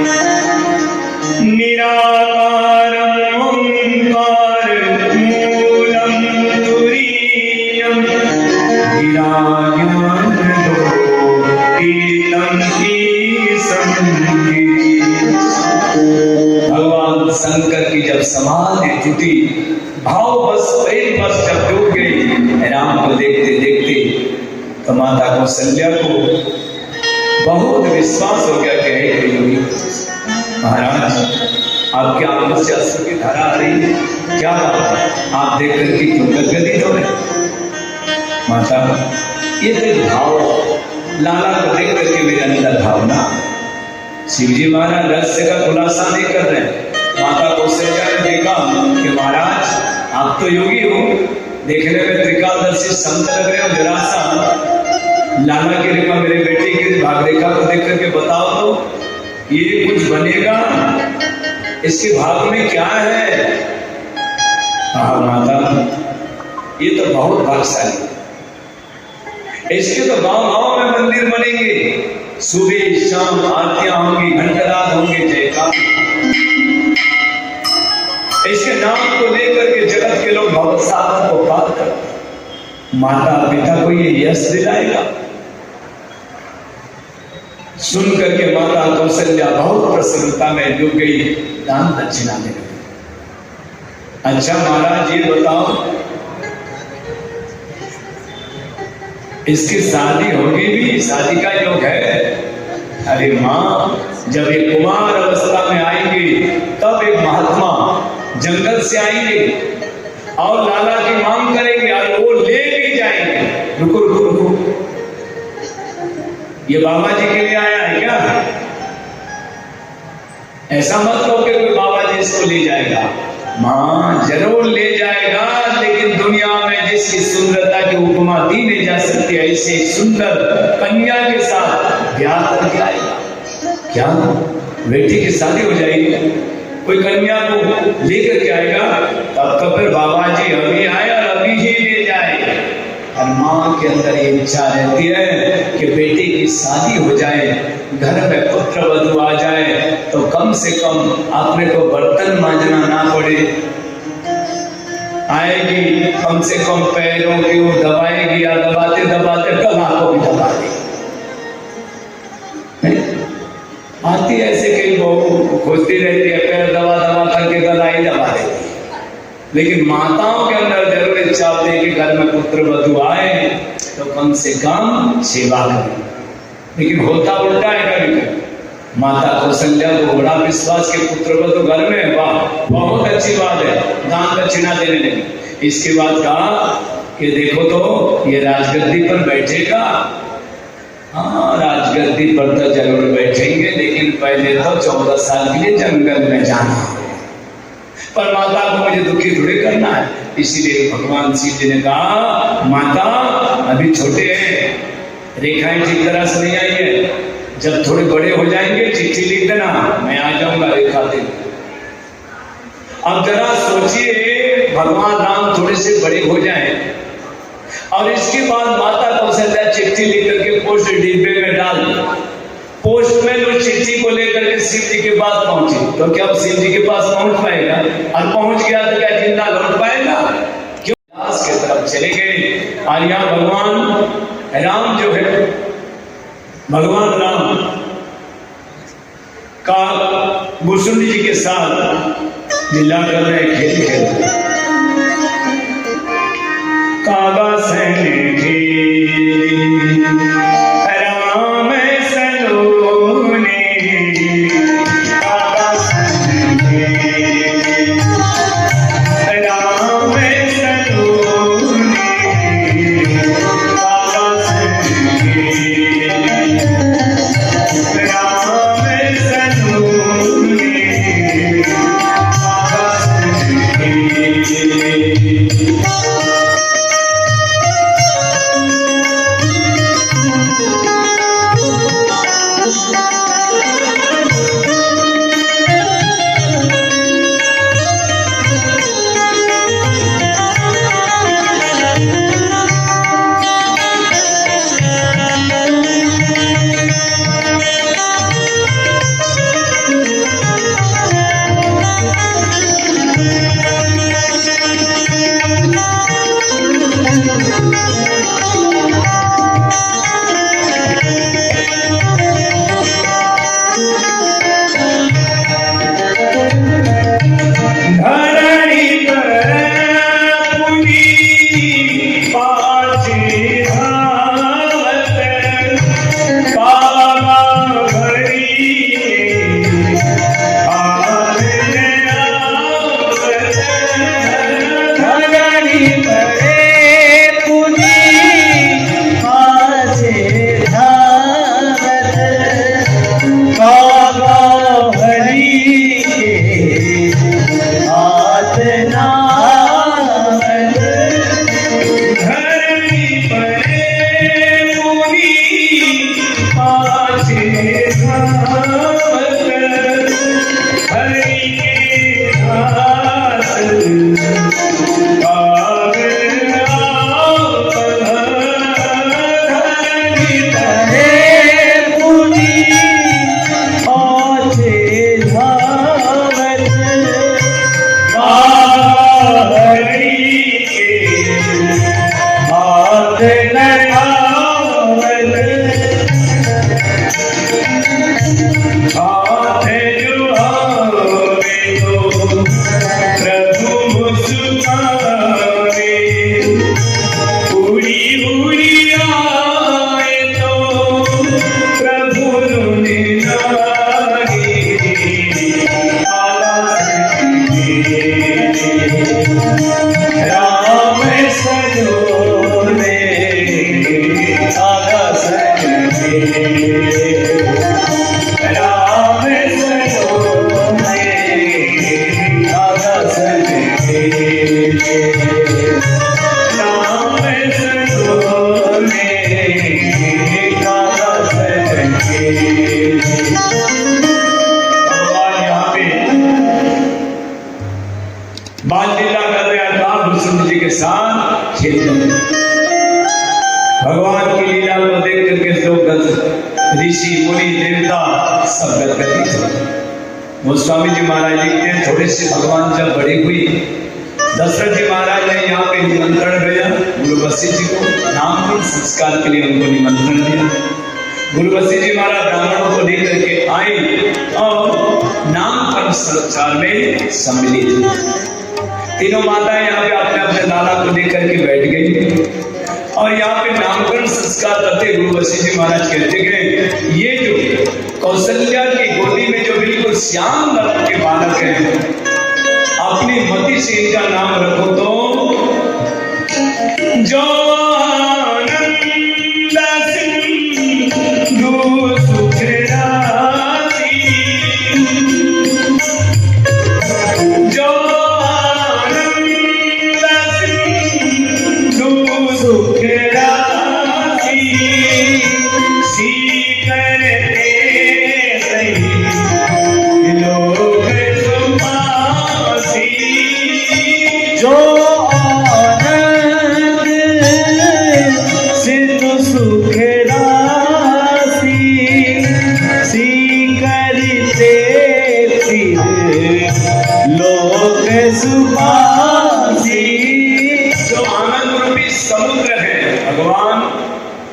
निराकारं ओंकारमूलं तुरीयं गिराज्ञानदोतीतं ईशं भगवान शंकर की जब समाधि टूटी, भाव बस प्रेम बस जब टूट गई, राम को देखते देखते तो माता कौशल्या को बहुत विश्वास हो गया कि हे योगी महाराज, आपके आंखों से अश्रु की धारा आ रही है, क्या बात है? आप देख करके क्यों गदगदित हो रहे? माता, ये तो भाव, लाला को देख करके मेरे अंदर भावना। शिवजी महाराज रहस्य का खुलासा नहीं कर रहे। माता कौशल्या ने देखा कि महाराज आप तो योगी हो, देखने में त्रिकालदर्शी संत लग रहे हो, जरा सा लाला की रेखा मेरे बेटे की भाग रेखा को देख करके बताओ तो ये कुछ बनेगा, इसके भाग में क्या है? हाँ माता, ये तो बहुत भाग्यशाली, इसके तो गांव गांव में मंदिर बनेंगे, सुबह शाम आरतियां होंगी, घंटानाद होंगे, जयकार। इसके नाम को लेकर के जगत के लोग भगवत साधन को पार करते। माता पिता को ये यश दिलाएगा। सुन करके माता कौशल्या बहुत प्रसन्नता में डूब गई, दान दक्षिणा दे गई। अच्छा महाराज ये बताओ, इसकी शादी होगी भी, शादी का योग है? अरे माँ, जब ये कुमार अवस्था में आएंगे तब एक महात्मा जंगल से आएंगे और लाला की मांग करेंगे और वो ले भी जाएंगे। रुको रुको रुको, ये बाबा जी के लिए आया है क्या? ऐसा मत कहो कि कोई बाबा जी इसको ले जाएगा। माँ जरूर ले जाएगा, लेकिन दुनिया में जिस इसकी सुंदरता की उपमा दी नहीं जा सकती। ऐसे सुंदर कन्या के साथ ब्याह करके आएगा, क्या बेटी की शादी हो जाएगी, कोई कन्या को लेकर के आएगा, तब तो फिर बाबा जी अभी आए और अभी ही ले जाए। और माँ के अंदर ये इच्छा रहती है कि बेटी की शादी हो जाए, घर में पुत्र वधू आ जाए, तो कम से कम अपने को बर्तन मांजना ना पड़े, आएगी कम से कम पैरों की वो दबाएगी, या दबाते दबाते गला को भी दबा देगी। आती है ऐसे कई बहू खोजती रहती है, पैर दबा दबा करके गला ही दबा देती है। लेकिन माताओं के अंदर जरूर इच्छा होती है कि घर में पुत्र वधू आए तो कम से कम सेवा करें। लेकिन होता उल्टा है कभी कभी। माता कौशल्या को बड़ा विश्वास के पुत्र वधू घर में, वाह बहुत अच्छी बात है, दान दक्षिणा देने लगी। इसके बाद कहा कि देखो तो ये राजगद्दी पर बैठेगा, हाँ राजगद्दी पर तो जरूर बैठेंगे, लेकिन पहले तो 14 साल के लिए जंगल में जाना है। पर माता को मुझे दुखी थोड़ी करना है, इसीलिए भगवान शिव जी ने कहा माता अभी छोटे हैं, रेखाएं ठीक तरह से नहीं आई है, जब थोड़े बड़े हो जाएंगे चिट्ठी लिख देना, मैं आ जाऊंगा रेखा दे। अब जरा सोचिए भगवान राम थोड़े से बड़े हो जाएं और इसके बाद माता कौशल्या चिट्ठी लिख करके पोस्ट डिब्बे में डाल दी। पोस्टमैन उस चिट्ठी को लेकर के शिव जी के पास पहुंचे, तो क्या शिव जी के पास पहुंच पाएगा? और पहुंच गया तो क्या जिंदा लौट पाएगा? क्यों दास की तरफ चले गए। और यहाँ भगवान राम जो है, भगवान राम का मुसुंडी जी के साथ लीला कर रहे, खेल खेल कागा सैन खेली राम सलोने, कागा सैन खेली राम सलोने, कागा सैन खेली राम सलोने, कागा सैन खेली। राम सब गदगदी थे। गोस्वामी जी महाराज लिखते हैं, थोड़े से भगवान जब बड़े हुए, दशरथ जी महाराज ने यहाँ पे निमंत्रण भेजा गुरु वशिष्ठ जी को, नामकरण संस्कार के लिए उनको निमंत्रण दिया। गुरु वशिष्ठ जी महाराज ब्राह्मणों को लेकर के आए और नामकरण संस्कार में सम्मिलित हुए। तीनों माताएं यहाँ पे अपने अपने लाला को लेकर के बैठ गई और यहाँ पे नामकरण संस्कार करते गुरु वशिष्ठ जी महाराज कहते गए, ये जो कौशल्या की गोदी में जो बिल्कुल श्याम रंग के बालक हैं, अपनी मति से इनका नाम रखो तो जो आनंद सिंधु सुख राशि, जो आनंद सिंधु सुख राशि, सी करते लोग सुपासी, जो आनंद सिंधु सुख राशि, सी करते लोग सुपासी। जो आनंद रूपी समुद्र है, भगवान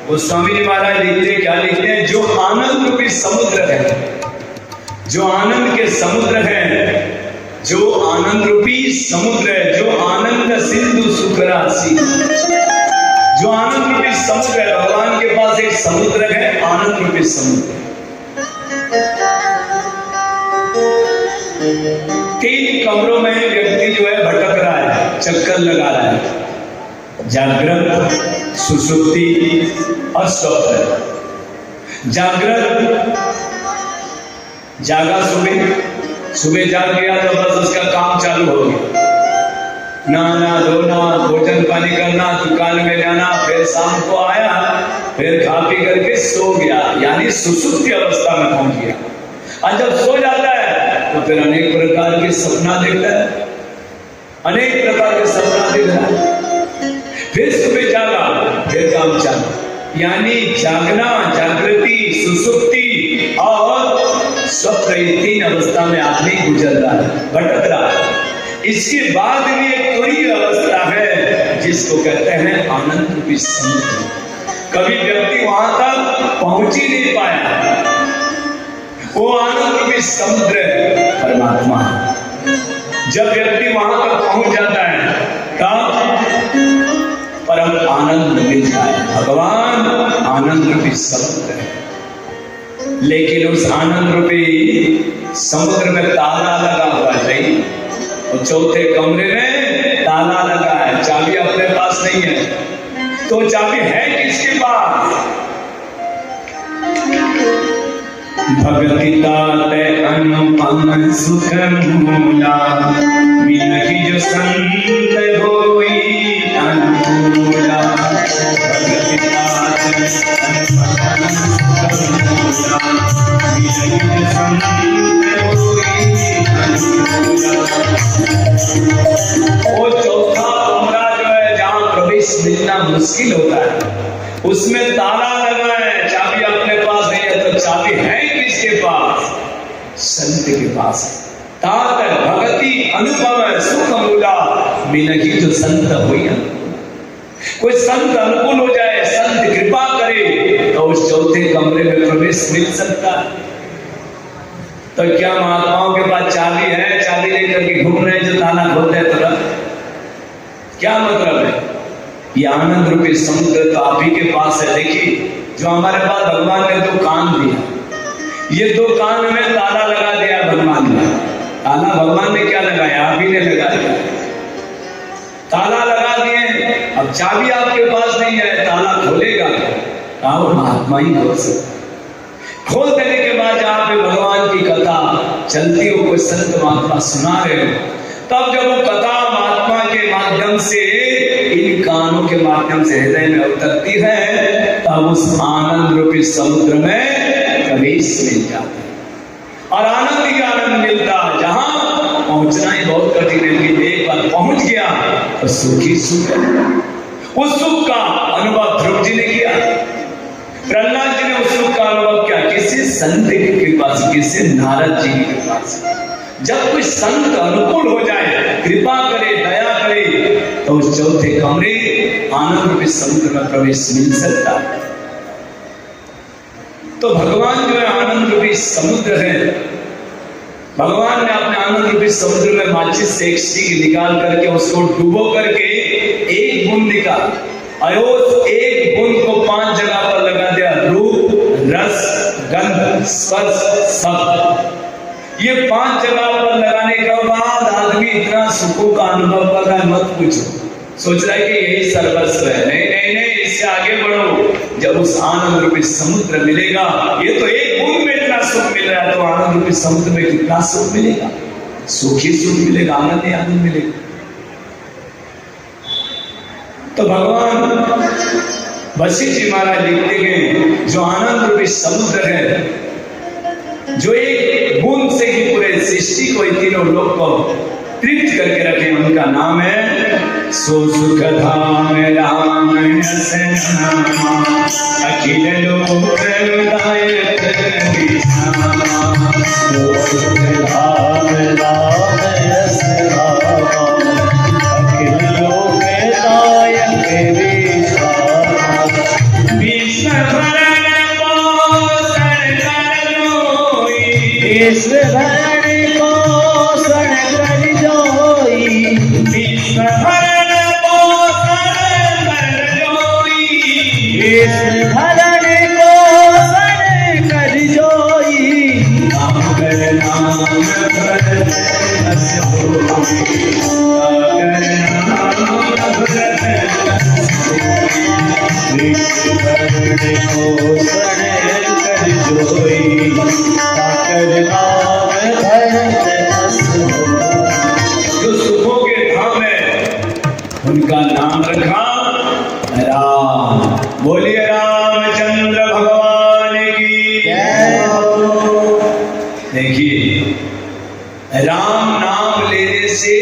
गोस्वामी जी महाराज लिखते हैं, क्या लिखते हैं, जो आनंद रूपी समुद्र है, जो आनंद के समुद्र है, जो आनंद रूपी समुद्र है, जो आनंद सिंधु सुख राशि, जो आनंद रूपी समुद्र है, भगवान के पास एक समुद्र है, आनंद रूपी समुद्र। तीन कमरों में व्यक्ति जो है भटक रहा है, चक्कर लगा रहा है, जागृत, सुषुप्ति और स्वप्न। जागृत, जागा सुबह जाग गया तो बस उसका काम चालू हो गया, नहाना धोना, भोजन पानी करना, दुकान में जाना, फिर शाम को आया, फिर खा पी करके सो गया, यानी सुसुप्ति अवस्था में पहुंच गया। और जब सो जाता है तो फिर अनेक प्रकार के सपना देखता है, अनेक प्रकार के सपना देख रहा है, फिर सुबह जागा, फिर काम चालू, यानी जागना, जागृति, सुसुप्ति और स्वप्न, तीन अवस्था में आदमी गुजर रहा है, भटक रहा है। इसके बाद भी एक तुरीय अवस्था है जिसको कहते हैं आनंद रूपी समुद्र। कभी व्यक्ति वहां तक पहुंच ही नहीं पाया, वो आनंद रूपी समुद्र परमात्मा है। जब व्यक्ति वहां तक पहुंच जाता है तब परम आनंद मिलता है। भगवान आनंद रूपी समुद्र है, लेकिन उस आनंद रूपी समुद्र में ताला लगा हुआ है, और चौथे कमरे में ताला लगा है, चाबी अपने पास नहीं है, तो चाबी है किसके पास? भगति ताते अनुपम सुख मूला, मिलहि जो संत होई अनुकूला। भगति ताते अनुपम सुख मूला, मिलहि जो संत होई अनुकूला। वो चौथा कमरा जो है जहां प्रवेश मिलना मुश्किल होता है, उसमें ताला लगा है, चाबी अपने पास नहीं है, तो चाबी है किसके पास? संत के पास। तात भगति अनुपम सुख मूला, मिलहि जो संत होई। कोई संत अनुकूल हो जाए, संत कृपा करे तो उस चौथे कमरे में प्रवेश मिल सकता है। तो क्या महात्माओं के पास चाबी है, चाबी लेकर के घूम रहे हैं, जो ताला खोलते हैं तुरंत? क्या मतलब है? ये आनंद रूपी समुद्र तो आप ही के पास है। देखिए, जो हमारे पास भगवान ने दो कान दिया, ये दो कान में ताला लगा दिया भगवान ने। ताला भगवान ने क्या लगाया? आप ही ने लगा दिया। ताला लगा दिए, अब चाबी आपके पास नहीं है, ताला खोलेगा तो महात्मा ही खोल सकता। खोल देने के बाद जहां पे भगवान की कथा चलती हो, कोई संत महात्मा सुना रहे हो, तब जब वो कथा महात्मा के माध्यम से, इन कानों के माध्यम से हृदय में उतरती है, तब उस आनंद रूपी समुद्र में प्रवेश मिल जाता है। और आनंद ही आनंद मिलता, जहां पहुंचना ही बहुत कठिन है, लेकिन एक बार पहुंच गया तो सुख ही सुख है। उस सुख का अनुभव ध्रुव जी ने किया, प्रहलाद जी ने उस सुख का अनुभव किया। किस किसी संत की कृपा से, किसी नारद जी की कृपा से। जब कोई संत अनुकूल हो जाए, कृपा करे, दया करे, तो उस चौथे कमरे आनंद रूपी समुद्र में प्रवेश मिल सकता है। तो भगवान जो है आनंद रूपी समुद्र है। भगवान ने अपने आनंद रूपी समुद्र में माचिस से एक सीख निकाल करके उसको डुबो करके एक बूंद निकाल, और उस एक बूंद को 5 जगह पर लगा दिया, रूप, रस, गंध, स्पर्श, शब्द। ये 5 जगह पर लगाने के बाद आदमी इतना सुखों का अनुभव कर रहा है, मत पूछो। सोच रहा है कि यही सर्वस्व है। नहीं नहीं नहीं, इससे आगे बढ़ो। जब उस आनंद रूपी समुद्र मिलेगा, ये तो एक बूंद में इतना सुख मिल रहा है, तो आनंद रूपी समुद्र में कितना सुख मिलेगा। सुख ही सुख मिलेगा, आनंद ही आनंद मिलेगा। तो भगवान वशिष्ठ जी महाराज लिखते गए, जो आनंद रूपी समुद्र है, जो एक बूंद से ही पूरे सृष्टि को, तीनों लोक को तृप्त करके रखे, उनका नाम है सो सुख धाम राम अखिल लोक दायक जो सुखों के धाम है, उनका नाम रखा राम। बोलिए रामचंद्र भगवान की जय। देखिए, राम नाम लेने से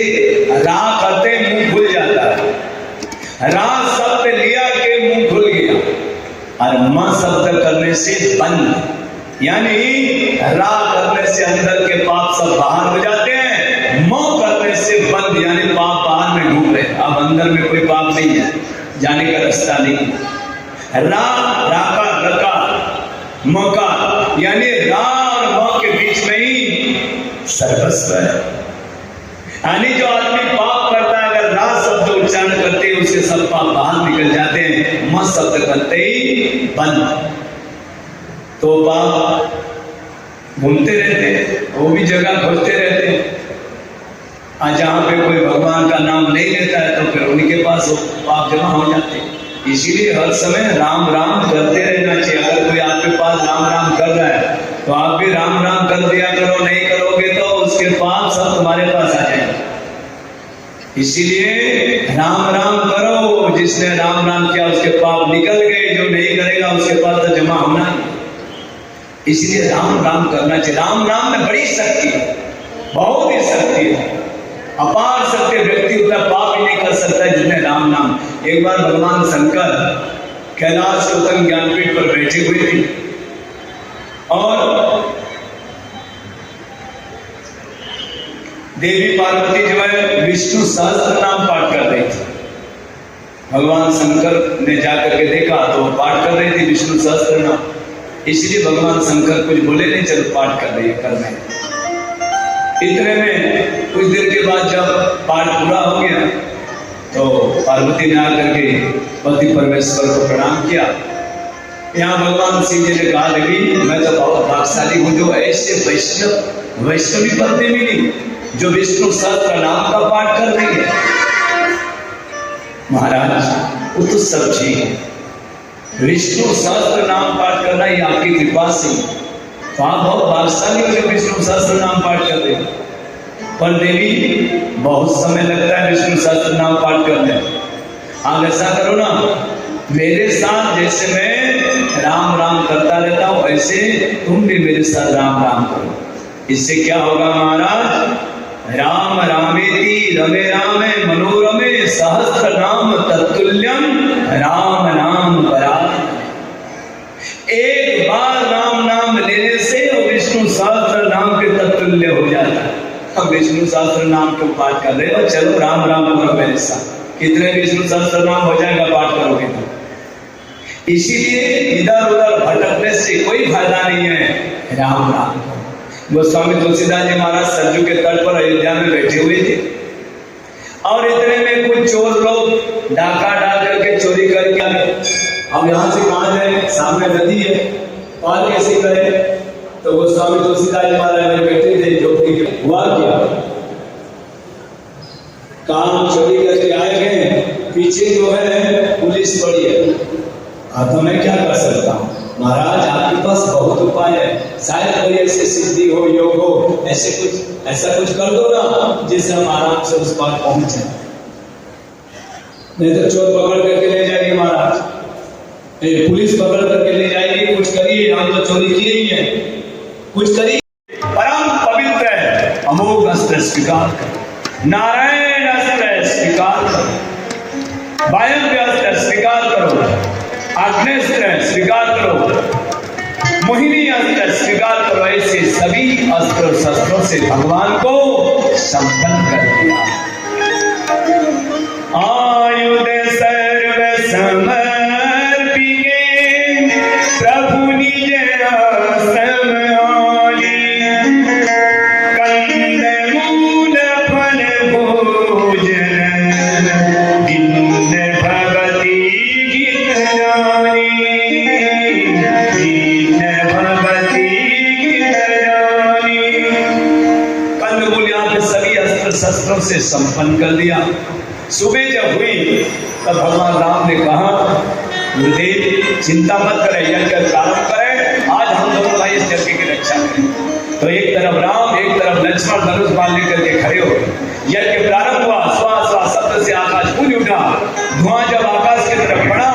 रा करते मुंह खुल जाता है। रा शब्द लिया के मुंह खुल गया, और म शब्द करने से बंद, यानी रा करने से अंदर के पाप सब बाहर हो जाते हैं, म करने से बंद, यानी पाप बाहर में घूम रहे। अब अंदर में कोई पाप नहीं है, जाने का रास्ता नहीं। रा, राका, रका, मका, यानी रा और म के बीच में ही सर्वस्व है। यानी जो आदमी पाप करता है, अगर रा शब्द उच्चारण करते ही उसके सब पाप बाहर निकल जाते हैं, म शब्द करते ही बंद, तो पाप घूमते रहते हैं, वो भी जगह खोजते रहते हैं। आज जहाँ पे कोई भगवान का नाम नहीं लेता है, तो फिर उनके पास वो पाप जमा हो जाते हैं। इसीलिए हर समय राम राम करते रहना चाहिए। अगर कोई आपके पास राम राम कर रहा है, तो आप भी राम राम कर दिया करो। नहीं करोगे तो उसके पाप सब तुम्हारे पास आ जाएंगे। इसीलिए राम राम करो। जिसने राम राम किया उसके पाप निकल गए, जो नहीं करेगा उसके पास तो जमा होना है। इसलिए राम राम करना चाहिए। राम राम में बड़ी शक्ति है, बहुत ही शक्ति है, अपार शक्ति। व्यक्ति उतना पाप ही नहीं कर सकता जितने राम नाम। एक बार भगवान शंकर कैलाश के उत्तम ज्ञानपीठ पर बैठे हुए थे, और देवी पार्वती जो है विष्णु सहस्त्र नाम पाठ कर रही थी। भगवान शंकर ने जाकर के देखा तो वो पाठ कर रही थी विष्णु सहस्त्र नाम। इसलिए भगवान शंकर कुछ बोले नहीं, चलो पाठ कर रही है, कर रहे हैं। इतने में कुछ देर के बाद जब पाठ पूरा हो गया, तो पार्वती ने आकर के पति परमेश्वर को प्रणाम किया। यहाँ भगवान शिव जी ने कहा, लगी मैं तो बहुत भाग्यशाली हूँ जो ऐसे वैष्णवी पत्नी मिली जो विष्णु सहस्त्र नाम का पाठ कर रही है। महाराज, वो तो सब ठीक है, विष्णु सहस्त्र नाम पाठ करना ये आपकी कृपा से, तो आप बहुत भाग्यशाली हो जो विष्णु सहस्त्र नाम पाठ कर रहे हैं। पर देवी, बहुत समय लगता है विष्णु सहस्त्र नाम पाठ करने। आप ऐसा करो ना, मेरे साथ जैसे मैं राम राम करता रहता हूँ, ऐसे तुम भी मेरे साथ राम राम करो। इससे क्या होगा महाराज? राम रामेति रमे रामे मनोरमे सहस्त्र नाम तत्तुल्यम राम नाम परायण। एक बार राम नाम लेने तुल्य हो जाता है। अब विष्णु सहस्त्र नाम को पाठ कर रहे हो, चलो राम राम करो मेरे साथ। कितने विष्णु सहस्त्र नाम हो जाएगा पाठ करोगे तो। इसीलिए इधर उधर भटकने से कोई फायदा नहीं है, राम राम। गोस्वामी तुलसीदास जी महाराज सरजू के तट पर अयोध्या में बैठे हुए थे और इतने में कुछ चोर लोग डाका डाल करके चोरी करके आ गए। अब यहाँ से कहाँ जाए, सामने नदी है, पार कैसे करे। तो गोस्वामी तुलसीदास जी महाराज बैठे थे झोपड़ी के। हुआ क्या, काम चोरी करके आए गए, पीछे जो है पुलिस पड़ी है। तो मैं क्या कर सकता हूँ महाराज, आपके पास बहुत उपाय है, शायद कोई ऐसे सिद्धि हो, योग हो, ऐसा कुछ कर दो ना जिससे हम आराम से उस पार पहुंच जाए। नहीं तो चोर पकड़ करके ले जाएगी महाराज, पुलिस पकड़ करके ले जाएगी। कुछ करिए, हम तो चोरी किए ही है, कुछ करिए। परम पवित्र है, अमोघ अस्त्र स्वीकार करो, नारायण अस्त्र स्वीकार करो, वायव्य अस्त्र स्वीकार करो, आग्नेस्त्र स्वीकार करो, मोहिनी अस्त्र स्वीकार करो। ऐसे सभी अस्त्र शस्त्रों से भगवान को संपन्न कर दिया। आयुध सर्व समर्पिके प्रभु निज समाने, कंद मूल फल भोजन दीन भगति गीत जाने, दीन भगति गीत जाने। कंदमूल यहाँ पे सभी अस्त्र शस्त्रों से संपन्न कर दिया। सुबह जब हुई तब भगवान राम ने कहा, गुरुदेव चिंता मत करें, यज्ञ प्रारंभ करें, आज हम दोनों भाई इस यज्ञ की रक्षा करें। तो एक तरफ राम, एक तरफ लक्ष्मण धनुष बांध लेकर के खड़े हो। यज्ञ प्रारंभ हुआ, स्वा स्वा शब्द से आकाश गूंज उठा। धुआं जब आकाश की तरफ बढ़ा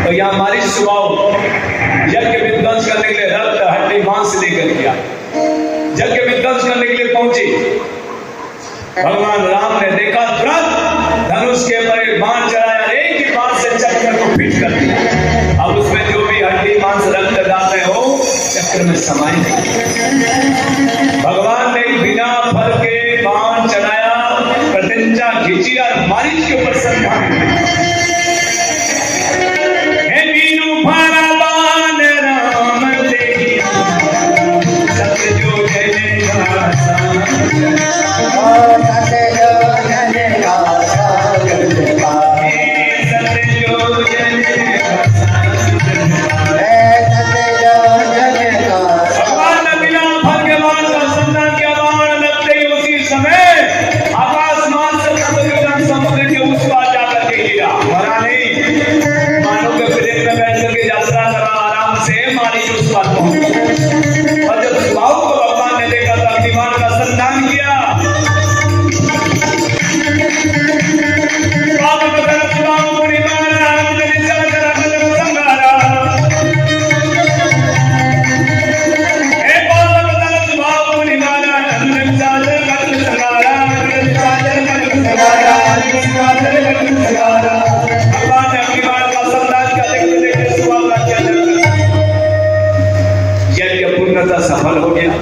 तो यहाँ मारी सुबाव यज्ञ विध्वंस करने के लिए रक्त हड्डी मांस लेकर किया, यज्ञ विध्वंस करने के लिए पहुंचे। भगवान राम ने देखा, तुरंत धनुष के ऊपर एक बाण चलाया, एक ही बाण से चक्र को फिट कर दिया। अब उसमें जो भी हड्डी मांस रक्त डालते हो चक्र में समाई नहीं। भगवान ने बिना फल के बाण चलाया, प्रतिज्ञा खींची और मारीच के ऊपर संधान। हे वीरू भरा बाण राम दे, सतजो जय सफल हो गया।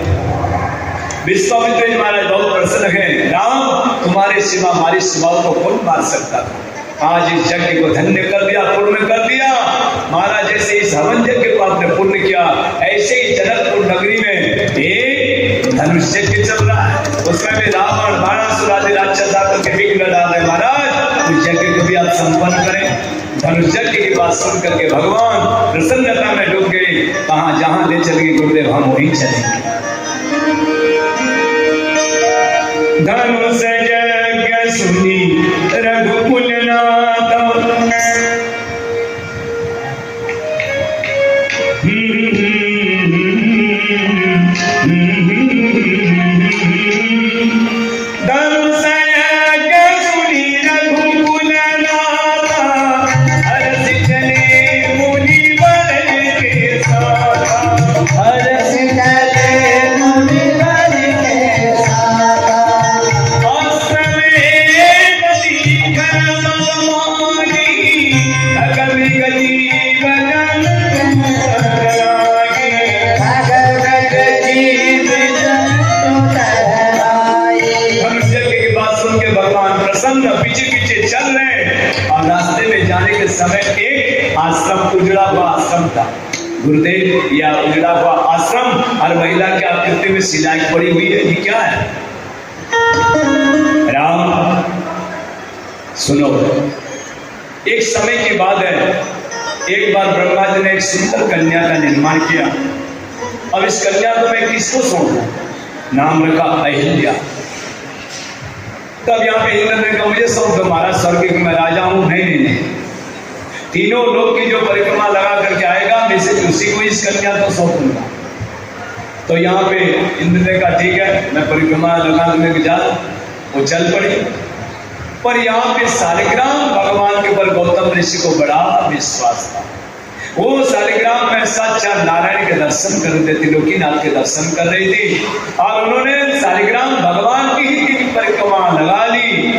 विश्वामित्र जी महाराज बहुत प्रसन्न हैं, राम तुम्हारे सिवा हमारी सिवाओं को कौन मार सकता था। आज इस यज्ञ को धन्य कर दिया, पूर्ण कर दिया। महाराज जैसे इस हवन यज्ञ को आपने पूर्ण किया, ऐसे ही जनकपुर नगरी में एक धनुष यज्ञ चल रहा है, उसमें भी रावण बाणासुर आदि राक्षस आकर के विघ्न डाल रहे। महाराज उस यज्ञ को भी आप संपन्न करें। धनुष यज्ञ की बात सुन करके भगवान प्रसन्नता में डूब गए। कहा जहां ले चलेंगे गुरुदेव, हम वहीं चलेंगे। धनुष यज्ञ सुनी रघुकुल नाथ, धनुष यज्ञ सुनी रघुकुल नाथ, हर्ष चले मुनि वर के साथ, हर्ष चले समय एक आश्रम, उजड़ा हुआ आश्रम था। गुरुदेव, या उजड़ा हुआ आश्रम और महिला के आकृति में सिलाई पड़ी हुई है, ये क्या है? राम सुनो, एक समय की बात है, एक बार ब्रह्मा जी ने एक सुंदर कन्या का निर्माण किया। अब इस कन्या को मैं किसको सौंपूं? नाम रखा अहिल्या। तब यहाँ पे इंद्र ने कहा मुझे सौंप दो महाराज, स्वर्ग में मैं राजा हूं। नहीं, तीनों लोग की जो परिक्रमा लगा करके आएगा मैं से उसी को इस कन्या को सौंपूंगा। तो यहाँ पे इंद्र ने कहा ठीक है, मैं परिक्रमा लगाने के जा, वो चल पड़ी। पर यहाँ पे शालिग्राम भगवान के ऊपर गौतम ऋषि को बड़ा विश्वास था। वो शालिग्राम में साक्षात नारायण के दर्शन कर रहे थे, त्रिलोकीनाथ के दर्शन कर रही थी, और उन्होंने शालिग्राम भगवान की ही परिक्रमा लगा ली।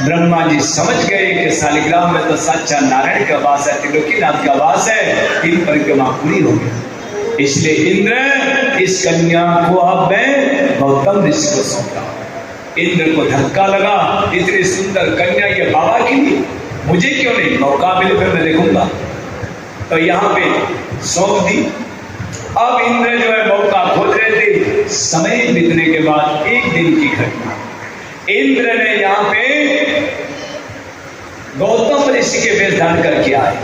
ब्रह्मा जी समझ गए कि शालिग्राम में तो साक्षात नारायण का वास है, त्रिलोकीनाथ का वास है, इन परिक्रमा पूरी हो गई। इसलिए इंद्र इस कन्या को अब मैं गौतम ऋषि को सौंप रहा हूं। इंद्र को धक्का लगा, इतनी सुंदर कन्या के बाबा के लिए मुझे क्यों नहीं, मौका मिले फिर मैं देखूंगा। तो यहाँ पे सौंप दी। अब इंद्र जो है मौका खोज रहे थे। समय बीतने के बाद एक दिन की घटना, इंद्र ने यहाँ पे गौतम ऋषि के वेश धारण करके आए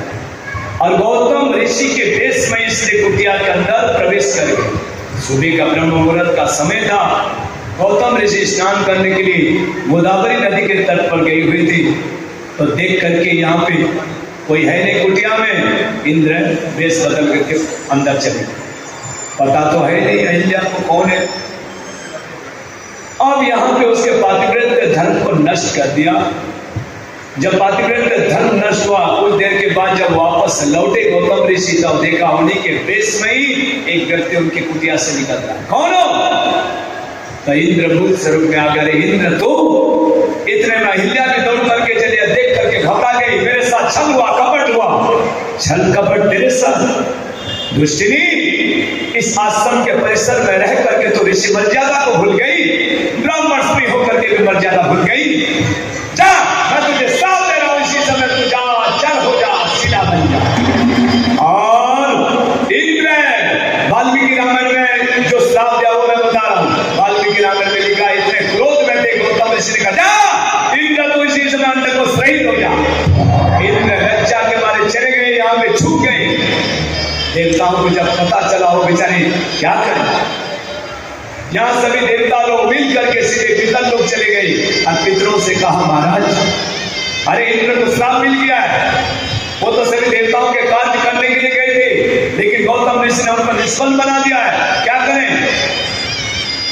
और गौतम ऋषि के वेश में इसने कुटिया के अंदर प्रवेश कर गए। सुबह का ब्रह्म मुहूर्त का समय था। गौतम ऋषि स्नान करने के लिए गोदावरी नदी के तट पर गई हुई थी। तो देख करके यहाँ पे कोई है नहीं कुटिया में, इंद्र वेश बदल करके अंदर चले। पता तो है नहीं अहिल्या को कौन है। अब यहाँ पे उसके पातिव्रत के धर्म को नष्ट कर दिया। जब पातिव्रत का धर्म नष्ट हुआ, कुछ देर के बाद जब वापस लौटे गौतम ऋषि, तब देखा उन्हीं के वेश में ही एक व्यक्ति उनकी कुटिया से निकल रहा है। कौन हो? तो इंद्र भूत स्वरूप में आ गए। इंद्र तो इतने में अहिल्या भी दौड़ करके चलिए, देख करके घबरा गई। मेरे साथ छल हुआ, कपट हुआ। छल कपट तेरे साथ? दुष्टिनी, इस आश्रम के परिसर में रह करके तो ऋषि मर्यादा को भूल गई, ब्राह्मण स्त्री होकर के भी मर्यादा भूल गई। जा, मैं तुझे साथ दे रहा हूं, इसी समय तू जा, चल हो जा, शिला बन जा। और इंद्र वाल्मीकि रामायण में जो श्राप दिया वो मैं बता रहा हूं। वाल्मीकि रामायण में लिखा, इतने क्रोध में थे गौतम ऋषि ने कहा जा इंद्र, तो इसी समय अंत को शहीद हो जा। इंद्र लज्जा के मारे चले गए, यहाँ पे छूट गए। देवताओं को जब पता चला हो बेचारे क्या करें। यहाँ सभी देवता लोग मिल करके सीधे पितर लोग चले गए और पितरों से कहा महाराज, अरे इंद्र को श्राप मिल गया है। वो तो सभी देवताओं के कार्य करने के लिए गए थे, लेकिन गौतम ऋषि ने उनको निष्फल बना दिया है। क्या करें?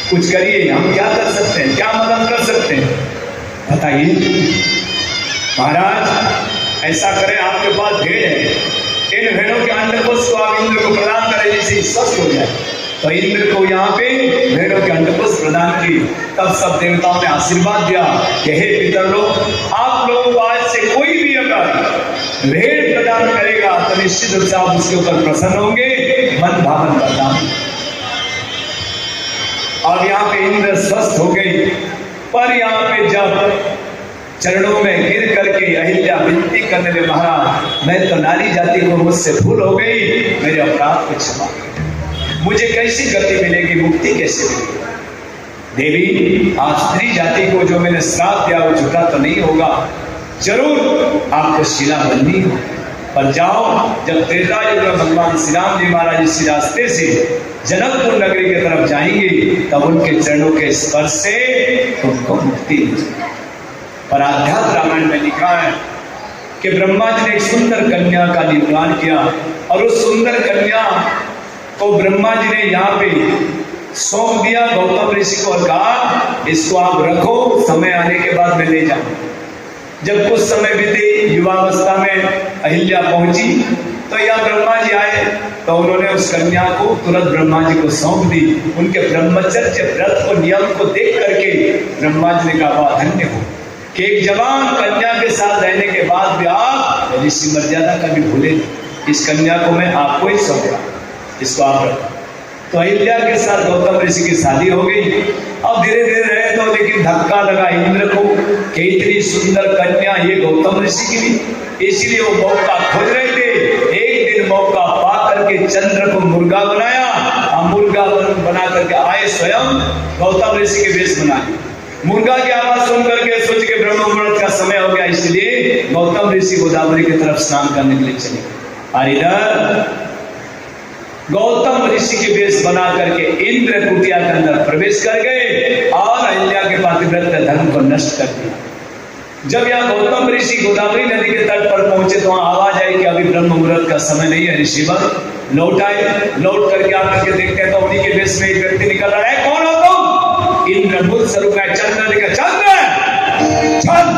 कुछ करिए, हम क्या कर सकते हैं, क्या मदद कर सकते हैं, बताइए। महाराज ऐसा करें, आपके पास भेड़ है, इन भेड़ों के अंडकोश को आप इंद्र को प्रदान करें जिससे स्वस्थ हो जाए। तो इंद्र को यहाँ पे भेड़ों के अंडकोश प्रदान की। तब सब देवताओं ने आशीर्वाद दिया कि हे पितर लोग, आप लोगों को आज से कोई भी अगर भेड़ प्रदान करेगा तो निश्चित रूप से आप उसके ऊपर प्रसन्न होंगे, मन भावन प्रदान। अब यहाँ पे इंद्र स्वस्थ हो गई। पर यहाँ पे जब चरणों में गिर करके अहिल्या विनती करने में, महाराज मैं तो नारी जाति को मुझसे भूल हो गई, मेरे अपराध को क्षमा करें, मुझे कैसी गति मिलेगी, मुक्ति कैसे मिलेगी। देवी, आज स्त्री जाति को जो मैंने श्राप दिया वो झूठा तो नहीं होगा, जरूर आपको शिला बननी हो। पर जाओ, जब त्रेता युग में भगवान श्री राम जी महाराज इसी रास्ते से जनकपुर नगरी की तरफ जाएंगे, तब उनके चरणों के स्पर्श से तुमको मुक्ति मिल जाएगी। पर आध्यात्म रामायण में लिखा है कि ब्रह्मा जी ने एक सुंदर कन्या का निर्माण किया और उस सुंदर कन्या को ब्रह्मा जी ने यहाँ पे सौंप दिया गौतम ऋषि को और कहा इसको आप रखो, समय आने के बाद मैं ले जाऊं। जब कुछ समय बीते, युवावस्था में अहिल्या पहुंची, तो यहाँ ब्रह्मा जी आए तो उन्होंने उस कन्या को तुरंत ब्रह्मा जी को सौंप दी। उनके ब्रह्मचर्य व्रत को नियम को देख करके ब्रह्मा जी ने कहा वाह धन्य हो कि एक जवान कन्या के साथ रहने के बाद भी आप ऋषि मर्यादा का भी भूले। इस कन्या को मैं आपको ही सौंप रहा, इसको आप रखो। तो अहिल्या के साथ गौतम ऋषि की शादी हो गई। अब धीरे धीरे रहे तो लेकिन धक्का लगा इंद्र को कि इतनी सुंदर कन्या ये गौतम ऋषि की भी इसलिए वो मौका खोज रहे थे। एक दिन मौका पा करके चंद्र को मुर्गा बनाया और मुर्गा बना करके आए स्वयं गौतम ऋषि के वेश बनाए। मुर्गा की आवाज सुन करके सोच के ब्रह्म मुहूर्त का समय हो गया, इसलिए गौतम ऋषि गोदावरी की तरफ स्नान करने के लिए चले। और इधर गौतम ऋषि के वेश बना करके इंद्र कुटिया के अंदर प्रवेश कर गए और अहिल्या के पातिव्रत्य धर्म को नष्ट कर दिया। जब यहाँ गौतम ऋषि गोदावरी नदी के तट पर पहुंचे तो वहां आवाज आई कि अभी ब्रह्म मुहूर्त का समय नहीं है, ऋषिवर लौट आए। लौट करके आकर के देखते हैं तो उन्हीं के वेश में एक व्यक्ति निकल रहा है। कौन हो तुम? इंद्र बुद्ध स्वरूप है चंद्र ने कहा, चंद्र छंद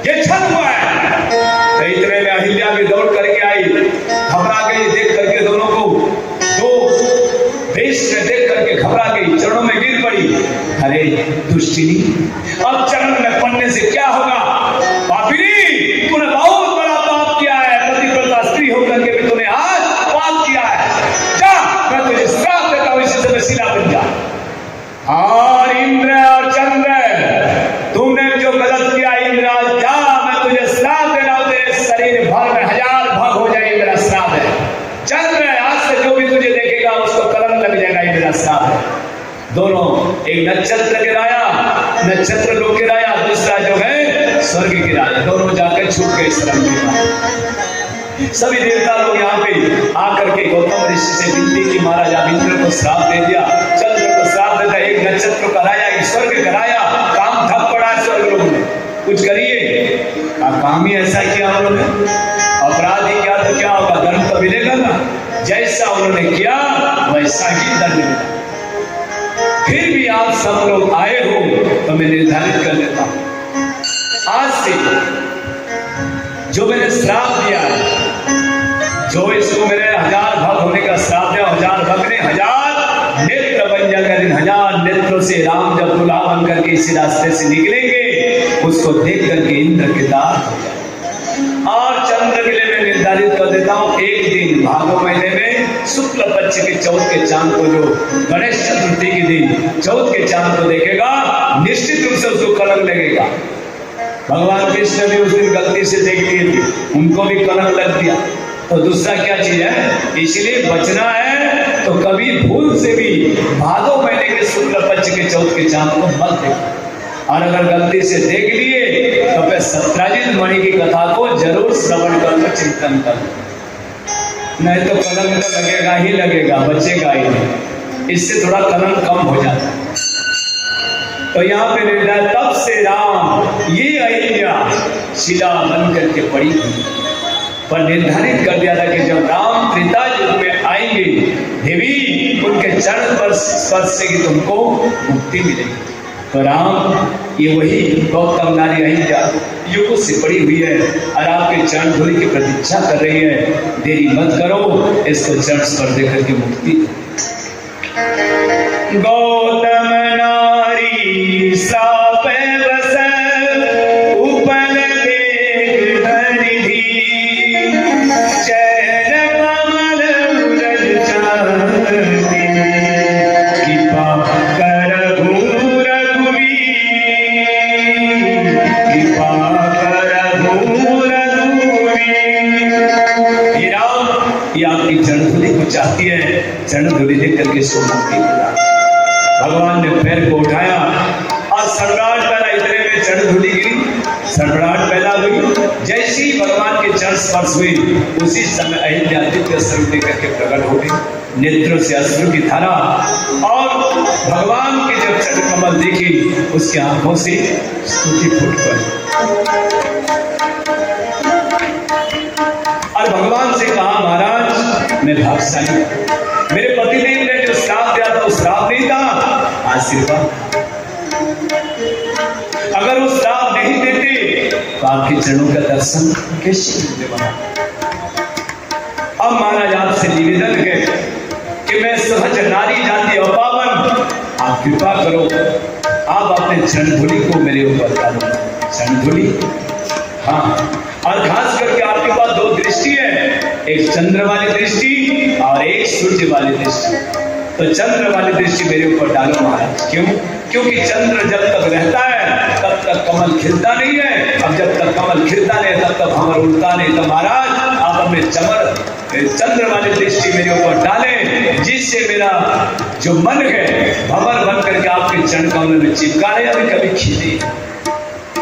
ये छंद हुआ है। तो इतने में अहिल्या भी दौड़ करके आई, घबरा गई देख करके दोनों को, दो वेश में देख करके घबरा गई, चरणों में गिर पड़ी। अरे दुष्टिनी, अब चरण में पड़ने से क्या होगा? पापिनी, तूने बहुत बड़ा पाप किया है, पतिव्रता स्त्री होकर के भी तूने आज पाप किया है। जा, मैं तुझे श्राप देता हूं, इसी से शिला बन जा। और इंद्र और चंद्र, तुमने जो गलत किया इंद्र, जा, मैं तुझे श्राप दे रहा हूं, तेरे शरीर भर में 1000 भाग हो जाए, मेरा श्राप है। चंद्र, आज से जो भी तुझे देखेगा उसको कलंक लग जाएगा, मेरा श्राप है। दोनों, एक नक्षत्र गिराया, नक्षत्र लोग गिराया, दूसरा जो है स्वर्ग गिराया, दोनों जाकर छूट गए शरण में। सभी देवता लोग यहाँ पे आकर के गौतम ऋषि से विनती की, महाराज आप इंद्र को श्राप दे दिया, चंद्र को श्राप देता, एक नक्षत्र कराया, एक स्वर्ग कराया, काम ठप पड़ा है स्वर्ग लोगों ने, कुछ करिए। काम ही ऐसा किया उन्होंने, अपराध ही किया तो क्या होगा, दंड तो मिलेगा ना। जैसा उन्होंने किया वैसा ही दंड मिला। फिर भी आप सब लोग आए हो तो मैं निर्धारित कर देता हूं, आज से जो मैंने श्राप दिया, जो इसको मेरे 1000 भक्त होने का श्राप दिया, 1000 भक्त ने 1000 नेत्र बन जाकर, 1000 नेत्रों से राम जब दुल्हा बन करके इसी रास्ते से निकलेंगे, उसको देख करके इंद्र के दांत हो जाए। और चंद्र के लिए मैं निर्धारित कर देता हूं, एक दिन भादो महीने में शुक्ल पक्ष के चौथ के चांद को, जो गणेश चतुर्थी के दिन चौथ के चांद को देखेगा, निश्चित रूप से उसको कलंक लगेगा। भगवान कृष्ण भी उस दिन गलती से देख लिए थे, उनको भी कलंक लग दिया। तो दूसरा क्या चीज है, इसलिए बचना है तो कभी भूल से भी भादो महीने के शुक्ल पक्ष के चौथ के चांद को मत देखो। और अगर गलती से देख लिए तो फिर सत्राजित मणि की कथा को जरूर श्रवण कर, चिंतन कर, नहीं तो कलंक तो लगेगा ही लगेगा, बचेगा ही नहीं। इससे थोड़ा कलंक कम हो जाता है। तो यहाँ पे निर्णय, तब से राम ये अहिल्या शिला बन करके पड़ी थी, पर निर्धारित कर दिया था कि जब राम त्रेता युग में आएंगे, देवी उनके चरण पर स्पर्श से तुमको मुक्ति मिलेगी। तो राम ये वही गौतम नारी अहिल्या युगों से पड़ी हुई है और आपके चरण धूलि की प्रतीक्षा कर रही है। देरी मत करो, इसको चरण स्पर्श देकर के मुक्ति। गौतम नारी श्राप बस उपल देख धरिधि, चरण कमल रज चांदी, कृपा करहु रघुवीर, कृपा करहु रघुवीर। हे राम, ये आपकी चरण धूलि को चाहती है, चरण धूलि देख करके इसको मुक्ति मिला। भगवान ने पैर को उठाया और सड़बड़ाहट पैदा, इतने में चरण धूलि गिरी, सड़बड़ाहट पैदा हुई। जैसे ही भगवान के चरण स्पर्श हुई, उसी समय अहिल्या दिव्य स्वरूप लेकर के प्रकट हो गई, नेत्रों से अश्रु की धारा, और भगवान के जब चरण कमल देखी, उसकी आंखों से स्तुति फूट पड़ी और भगवान से कहा, महाराज मैं भाग्यशाली, मेरे पतिदेव ने जो श्राप दिया था वो श्राप नहीं था, आशीर्वाद। अगर वो श्राप नहीं देते तो आपके चरणों का दर्शन कैसे मिलने वाला। अब महाराज आपसे निवेदन है कि मैं सहज नारी जाति अपावन, आप कृपा करो, आप अपने चरण धूलि को मेरे ऊपर डालो। चरण धूलि, हाँ, और खास करके आपके पास दो दृष्टि है, एक चंद्र वाली दृष्टि और एक सूर्य वाली दृष्टि। तो चंद्र वाली दृष्टि मेरे ऊपर डालो महाराज। क्यों? क्योंकि चंद्र जब तक रहता है तब तक कमल खिलता नहीं है, अब जब जब तक कमल खिलता नहीं तब तक भंवर उड़ता नहीं। तो महाराज आप अपने चंद्र वाली दृष्टि मेरे ऊपर डालें, जिससे मेरा जो मन है भंवर बन करके आपके चरण कमल में चिपका रहे, अभी कभी खींचे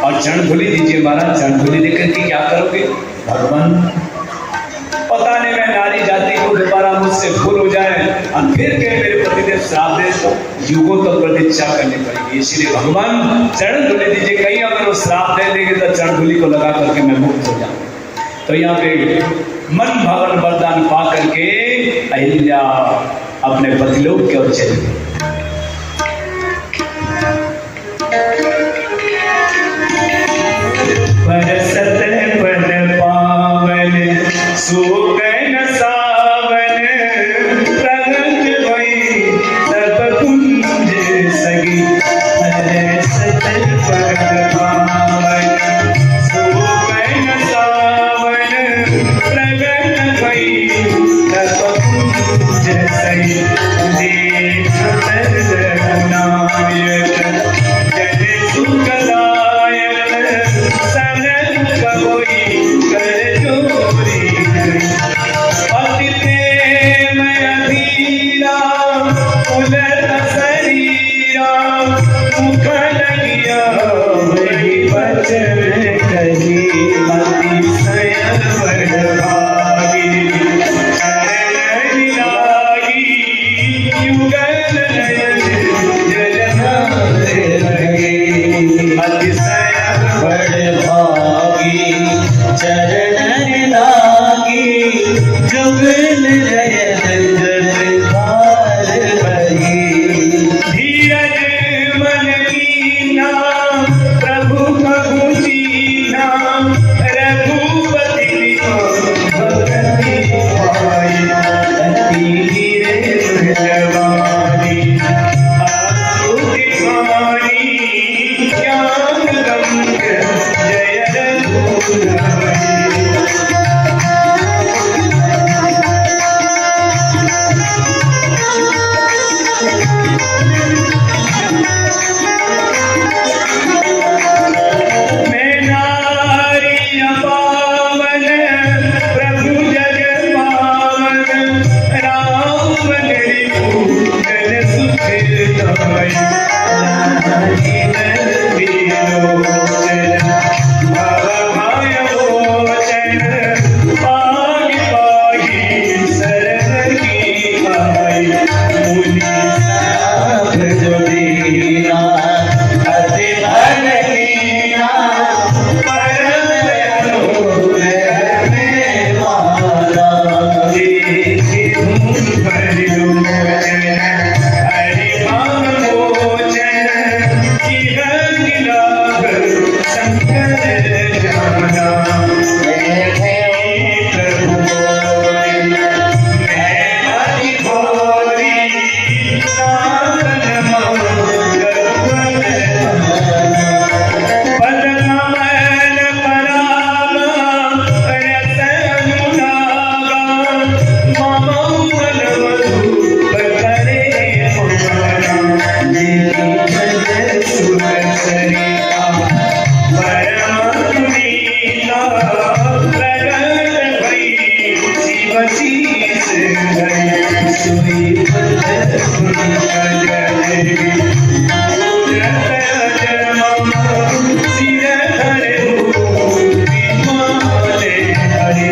और चरण धुली दीजिए महाराज। चरण धुली देकर के क्या करोगे भगवान? पता नहीं मैं नारी जाति को दोबारा मुझसे भूल हो जाए और फिर के मेरे पतिदेव श्राप दे तो युगों तक प्रतीक्षा करनी पड़ेगी। इसलिए भगवान चरण धुली दीजिए, कहीं अगर वो श्राप दे देंगे तो चरण धुली को लगा करके मैं मुक्त हो जाऊँ। तो यहाँ पे मन भवन वरदान पा करके अहिल्या अपने पतिलोक की ओर चली। बरसत पद पावन सुगन सावन, प्रगट भई तब कुंज सगी। बरसत पद पावन सुगन सावन, प्रगट भई तब कुंज सगी। देख रघुनायक जन सुखदायक, सनन कहोई कर जोरी। अति प्रेम अधीरा उलट शरीरा, मुख लगिया वही वचन कही। अतिशय बड़भागी शरण लागी, युगल नयन जलधारे लगे। अतिशय बड़भागी चरण लागी, जुगल नयन जलधार बही। धीरज मन कीना प्रभु कबू दीना, रघुपति भगति पाई। अति धीरे जवानी आहुति पानी, ज्ञान गंग जय रघुराई। मैं नारी पावन प्रभु जग पावन, राम रिपुजन सुख दाई। भव भय मोचन पाहि पाहि शरण की आई। मुनि साध जो दीना अति भलहीना, परम अनुग्रह में मारा। देखि धूम भरियो लोचन, हरि भाव मोचन, इह गिलाग शंकर जाना। प्रभु मैं अति भोरी, नाथ नमो पद कमल परागा, रस अनुरागा, मम मन मधुप करे मोरा। देखि सुर सरिता परम नीला, प्रगट भई शिव शीस धरि। सोई पद पंकज देवी, रत जन्म सिर धरे विमाले हरि।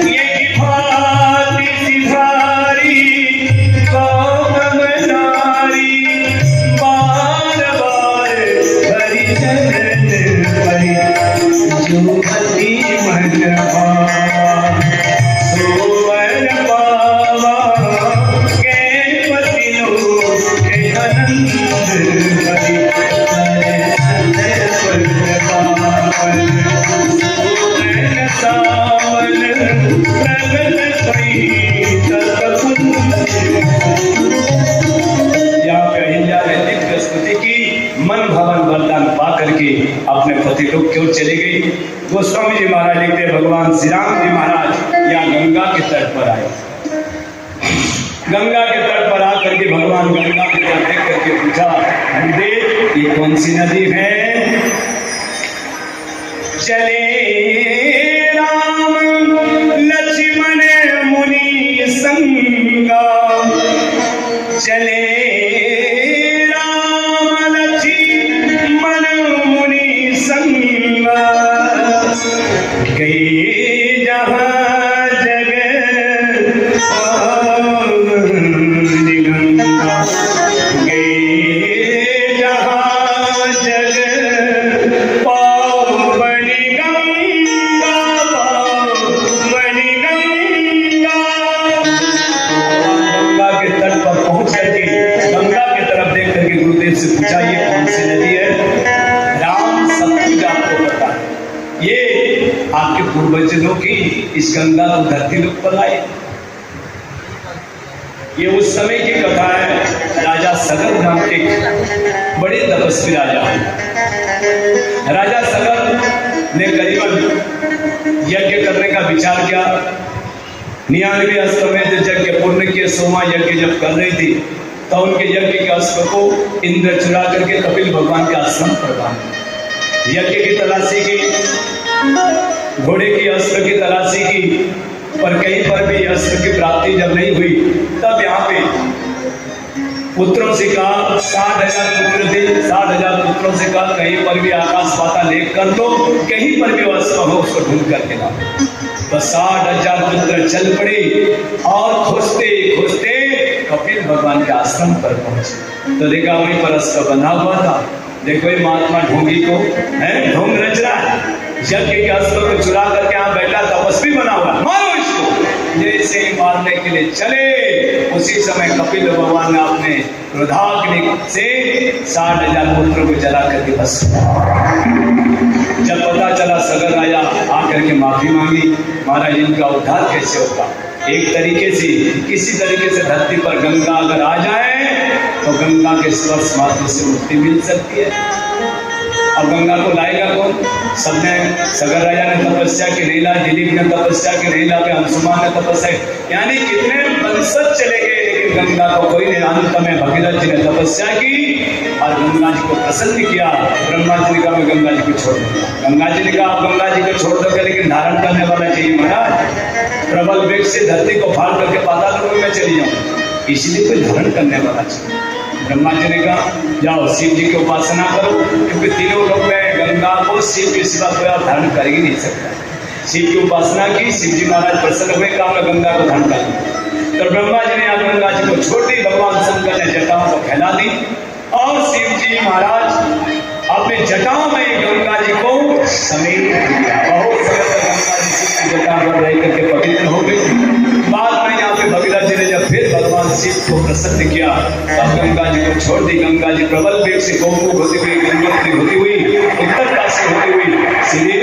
यही भांति सिधारी गौतम नारी, बार बार हरि चरण हरि। जो पति मन पावा सोवर पावा, के पति लोक के अनंत हरि। पावन सुगन सावन, प्रगट भई तब कुंज। यहाँ पे अहिल्या ने दिव्य स्तुति की, मन भवन वरदान पा करके अपने पति लोक की ओर चली गई। गोस्वामी जी महाराज लिखते हैं, भगवान श्री राम जी महाराज यहाँ गंगा के तट पर आए। गंगा के तट पर आकर के भगवान गंगा के तट देख करके पूछा, देख ये कौन सी नदी है? चले राम लक्ष्मण मुनि संगा, चले राम लक्ष्मण मुनि संगा, गए जहाँ जगत पावनी गंगा, गए जहाँ जगत पावनी गंगा, पावनी गंगा। गंगा के तट पर पहुंच करके गंगा की तरफ देख करके गुरुदेव से पूछा ये कौन सी नदी है? राम सब कुछ आपको पता है, ये आपके पूर्वजों की इस गंगा को धरती लोग पर लाए। ये उस समय की कथा है। राजा सगर नाम के बड़े तपस्वी राजा हैं। राजा सगर ने करीबन यज्ञ करने का विचार किया। 99 अश्वमेध यज्ञ पूर्ण किए, 100वां यज्ञ जब कर रही थी तो उनके यज्ञ के अश्व को इंद्र चुरा करके कपिल भगवान के आश्रम पर बांधा। यज्ञ की तलाशी की, घोड़े की अस्त्र की तलाशी की, पर कहीं पर भी अस्त्र की प्राप्ति जब नहीं हुई तब यहाँ पे पुत्रों से कहा, 60,000 पुत्र थे, 60,000 पुत्रों से कहा कहीं पर भी आकाश पाताल एक कर दो, कहीं पर भी अस्त्र हो उसको ढूंढ करके लाओ। तो 60,000 पुत्र चल पड़े और खोजते खोजते कपिल भगवान के आश्रम पर पहुंचे तो देखा वहीं पर अस्त्र बना हुआ था। देखो ये महात्मा ढोंगी को है, ढोंग रच रहा है, यज्ञ के अस्त्र को चुरा करके यहाँ बैठा तपस्वी बना हुआ, मारो इसको। जैसे ही मारने के लिए चले उसी समय कपिल भगवान ने अपने क्रोधाग्नि से 60,000 पुत्रों को जला करके बस। जब पता चला सगर राजा आकर के माफी मांगी, महाराज इनका उद्धार कैसे होगा? एक तरीके से किसी तरीके से धरती पर गंगा अगर आ जाए तो गंगा के स्पर्श मात्र से मुक्ति मिल सकती है। अब गंगा को लाएगा कौन? सबने, सगर राजा ने तपस्या की नहीं ला, दिलीप ने तपस्या की नहीं ला, अंशुमान ने तपस्या, यानी कितने वंशज चले गए लेकिन गंगा को कोई नहीं। अंत में भगीरथ जी ने तपस्या की और गंगा जी को प्रसन्न किया। ब्रह्मा जी ने कहा मैं गंगा जी को छोड़ दूंगा। गंगा जी ने कहा आप गंगा जी को छोड़ दोगे लेकिन धारण करने वाला चाहिए महाराज। प्रबल वेग से धरती को फाड़ करके पाताल लोक में चली जाऊं, इसलिए कोई धारण करने वाला चाहिए। ब्रह्मा जी ने कहा जाओ शिव जी की उपासना करो, क्योंकि तीनों लोग में गंगा को शिव के सिवा कोई और धारण कर ही नहीं सकता। शिव की उपासना की, शिव जी महाराज प्रसन्न हुए, कहा मैं गंगा को धारण कर लूं। तो ब्रह्मा जी ने यहाँ गंगा जी को छोड़ दी, भगवान शंकर ने जटाओं को फैला दी और शिव जी महाराज अपने जटाओं में गंगा जी को समेट दिया। बहुत समय तक गंगा जी शिव की जटा पर रह करके पवित्र हो गई। बाद में यहाँ पे भगीरथ जी ने जब फिर भगवान शिव को प्रसन्न किया तब गंगा जी को छोड़ दी। गंगा जी प्रबल वेग से गौमुख होती हुई, गंगोत्री होती हुई, उत्तर काशी होती हुई सीधे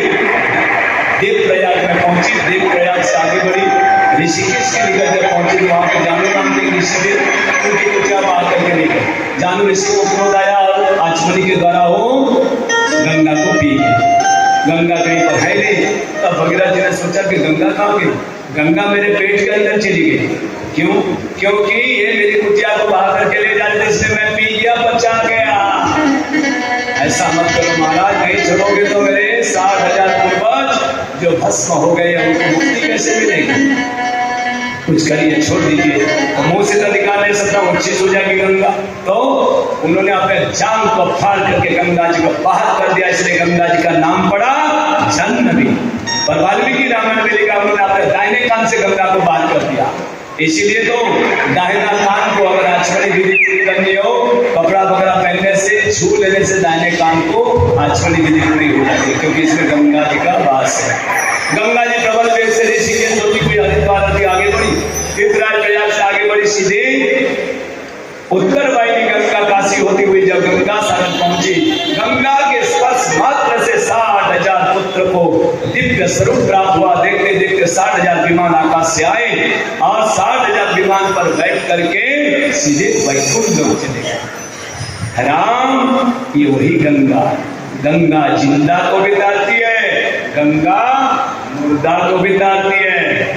देवप्रयाग में पहुंची। देवप्रयाग से आगे बढ़ी, ऋषिकेश के निकट जब पहुंची तो वहां पे जानू नाम के ऋषि थे, उनकी कुटिया बाहर करके लेकर जानू ऋषि को क्रोध आया और आचमनी के द्वारा वो गंगा को पी गई। गंगा कहीं पर है नहीं। तब भगीरथ जी ने सोचा कि गंगा कहाँ गई? गंगा मेरे पेट के अंदर चली गई। क्यों? क्योंकि ये मेरी कुटिया को बाहर करके ले जाने जिसने मैं पी गया, बचा गया। ऐसा मत करो महाराज, नहीं छोड़ोगे तो मेरे 60,000 पूर्वज जो भस्म हो गए उनको मुक्ति कैसे मिलेगी? कुछ करिए, छोड़ दीजिए। तो मुंह से तो निकाल नहीं सकता, उच्चित हो जाएगी गंगा। तो उन्होंने अपने जांग को फाड़ करके गंगा जी को बाहर कर दिया, इसलिए गंगा जी का नाम पड़ा जाह्नवी। पर वाल्मीकि रामायण में लिखा उन्होंने अपने दाहिने कान से गंगा को बाहर कर दिया। इसीलिए तो दाहिना कान को अगर आचमनी विधि करनी हो, कपड़ा वगैरह पहनने से, छू लेने से दाहिने कान को आचमनी विधि पूरी हो जाती है, क्योंकि इसमें गंगा जी का वास है। गंगा जी प्रबल वेग से ऋषिकेश होती हुई हरिद्वार नदी आगे बढ़ी, तीर्थराज प्रयाग से आगे बढ़ी, सीधे उत्तर वाहिनी गंगा काशी होती हुई जब गंगा सागर पहुंची, गंगा के स्पर्श मात्र से 60,000 पुत्र को दिव्य स्वरूप प्राप्त हुआ। देखते देखते 60,000 विमान आकाश से आए और 60,000 विमान पर बैठ करके सीधे वैकुंठ लोक चले गए। राम, ये वही गंगा। गंगा जिंदा को बिताती है, गंगा मुर्दा को बिताती है।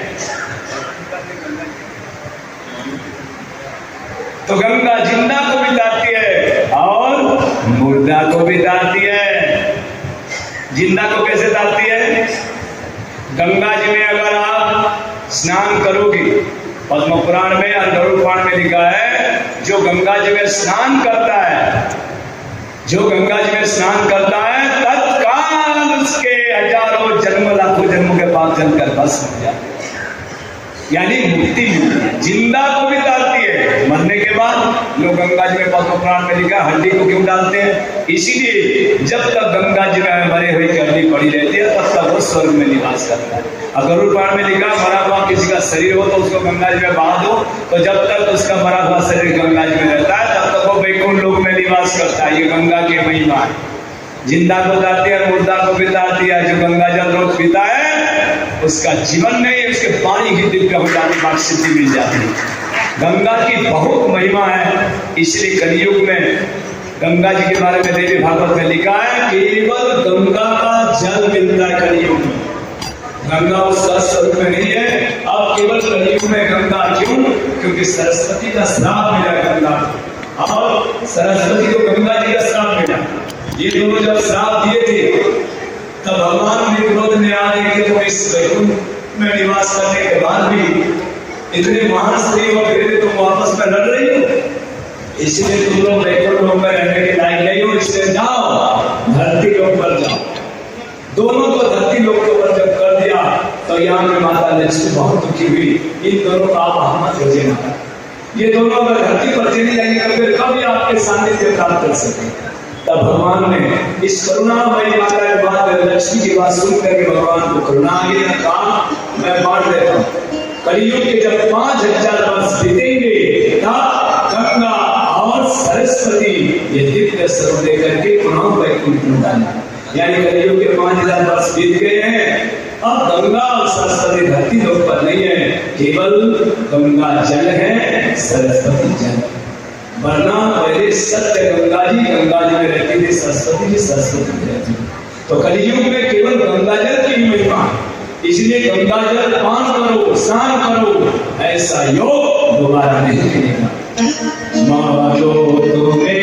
तो गंगा जिंदा को बिताती है और मुर्दा को बिताती है। जिंदा को कैसे तारती गंगा जी में अगर आप स्नान करोगे, पद्म पुराण में और गरुड़ पुराण में लिखा है, जो गंगा जी में स्नान करता है, जो गंगा जी में स्नान करता है, तत्काल उसके हजारों जन्म लाखों जन्मों के पाप जलकर भस्म हो जाते हैं। यानी मुक्ति जिंदा को भी डालती है, मरने के बाद लोग गंगा जी में पद्म पुराण में लिखा हड्डी को क्यों डालते हैं, इसीलिए जब तक गंगा जी में मरे हुए की हड्डी पड़ी रहती है तब तक वो स्वर्ग में निवास करता है। और गरुड़ पुराण में लिखा मरा हुआ किसी का शरीर हो तो उसको गंगा जी में बहा दो, तो जब तक उसका मरा हुआ शरीर गंगा जी में रहता है तब तक वो वैकुंठ लोक में निवास करता है। ये गंगा की महिमा है। जिंदा को दाती है, मुर्दा को भी दाती है। जो गंगा जल रोज पीता है उसका जीवन नहीं, उसके पानी की दिव्य हो जाने बाद सिद्धि मिल जाती है। गंगा की बहुत महिमा है, इसलिए कलयुग में गंगा जी के बारे में देवी भागवत में लिखा है, केवल गंगा का जल मिलता है कलयुग में। गंगा उस स्वरूप में नहीं है। अब केवल कलयुग में गंगा क्यों? क्योंकि सरस्वती का श्राप मिला गंगा को, और सरस्वती को गंगा जी का श्राप मिला। ये दोनों जब श्राप दिए थे तब भगवान ने क्रोध में आ गए कि तुम इस वैकुंठ में निवास करने के बाद भी इतने महान स्त्री और फिर तुम आपस में लड़ रही हो, इसलिए तुम लोग वैकुंठ लोक में रहने के लायक नहीं हो, इसलिए जाओ धरती लोक पर जाओ। दोनों को धरती लोक के ऊपर जब कर दिया तो यहाँ में माता लक्ष्मी बहुत दुखी हुई, इन दोनों का आप ahmad हो जाना। ये दोनों अगर धरती पर चली जाएंगे तो फिर कभी आपके सानिध्य प्राप्त कर सकेंगे। तब भगवान ने इस करुणामयी माता की बात, लक्ष्मी की बात सुन करके भगवान को करुणा आ गई, कहा मैं बांट देता हूँ। कलयुग के जब 5000 वर्ष बीतेंगे तब गंगा और सरस्वती ये दिव्य स्वरूप लेकर के पुनः वैकुंठ में जाना। यानी कलयुग के 5000 वर्ष बीत गए हैं, अब गंगा और सरस्वती धरती लोक पर नहीं है, केवल गंगा जल है, सरस्वती जल। वरना पहले सत्य गंगा जी में रहती थी, सरस्वती जी में रहती थी। तो कलयुग में केवल गंगा जल की महिमा है, इसलिए गंगा जल पान करो, स्नान करो, ऐसा योग दोबारा नहीं मिलेगा। मारो तुम्हें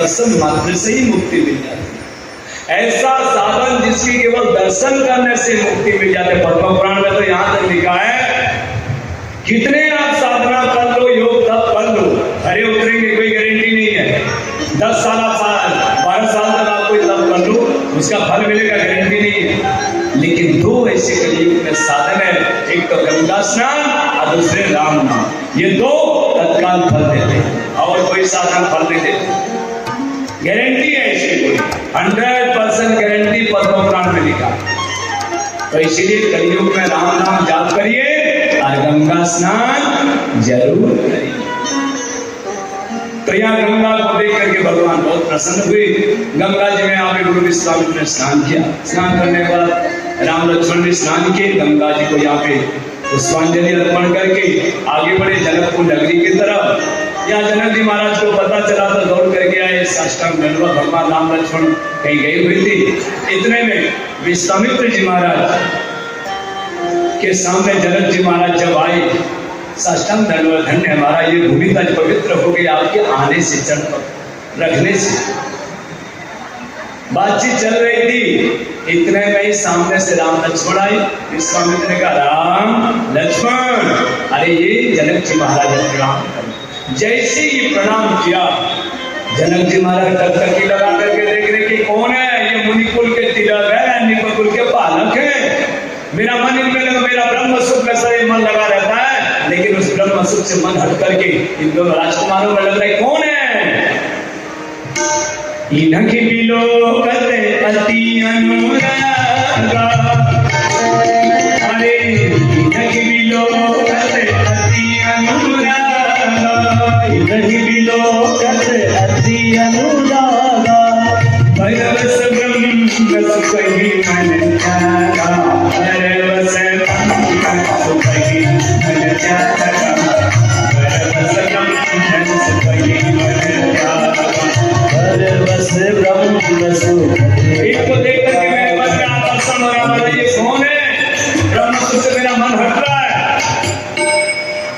दर्शन मात्र से ही मुक्ति मिल जाती है। ऐसा साधन जिसकी केवल दर्शन करने से मुक्ति मिल जाती है। पद्म पुराण में तो यहाँ तक लिखा है, कितने आप साधना कर लो, योग तप कर लो, हरे उतरेंगे, कोई गारंटी नहीं है। 10 साल 12 साल तक आप कोई तप कर लो, उसका फल मिलेगा, गारंटी नहीं है। लेकिन दो ऐसे कलयुग में साधन है, एक तो गंगा स्नान और दूसरे राम नाम। ये दो तत्काल फल देते हैं और कोई साधन फल नहीं देते। गारंटी है इसकी कोई 100% गारंटी पद्म पुराण में लिखा। तो इसीलिए कलयुग में राम नाम जाप करिए और गंगा स्नान जरूर करिए। तो यहाँ गंगा को देख करके भगवान बहुत प्रसन्न हुए। गंगा जी में यहाँ पे गुरु विश्वामित्र ने स्नान किया। स्नान करने के बाद राम लक्ष्मण ने स्नान किए। गंगा जी को यहाँ पे पुष्पांजलि अर्पण करके आगे बढ़े जनकपुर नगरी की तरफ। यहाँ जनक जी महाराज को पता चला तो दौड़ करके आए। साष्टांग दंडवत, भगवान राम लक्ष्मण कहीं गई हुई थी। इतने में विश्वामित्र जी महाराज के सामने जनक जी महाराज जब आए, साष्टांग दंडवत, धन्य हमारा ये भूमि आज पवित्र हो गई आपके आने से, चढ़ रखने से। बातचीत चल रही थी, इतने में ही सामने से राम लक्ष्मण आए। विश्वामित्र ने कहा, राम लक्ष्मण, अरे ये जनक जी महाराज ने प्रणाम कर। जैसे ही प्रणाम किया, जनक जी महाराज टकटकी लगा करके देख रहे कि कौन है ये, मुनिकुल के तिलक है, निकुल के पालक है। मेरा मन इनमें लगा, मेरा ब्रह्म सुख में सही मन लगा रहता है, लेकिन उस ब्रह्म सुख से मन हट करके इन दोनों राजकुमारों में लग रहा है कौन है। इनकी बिलोकते अति अनुरागा, अरे इनकी बिलोकते अति अनुरागा, इनकी बिलोकते अति अनुरागा, भैरवस ब्रह्म सुख ही मन त्यागा, भैरवस ब्रह्म सुख ही मन त्यागा, भैरवस ब्रह्म सुख ही मन त्यागा, भैरवस ब्रह्म सुख। इसको देख करके मेरे मन में आकर्षण हो रहा है, ये कौन है, ब्रह्म सुख से मेरा मन हट रहा है।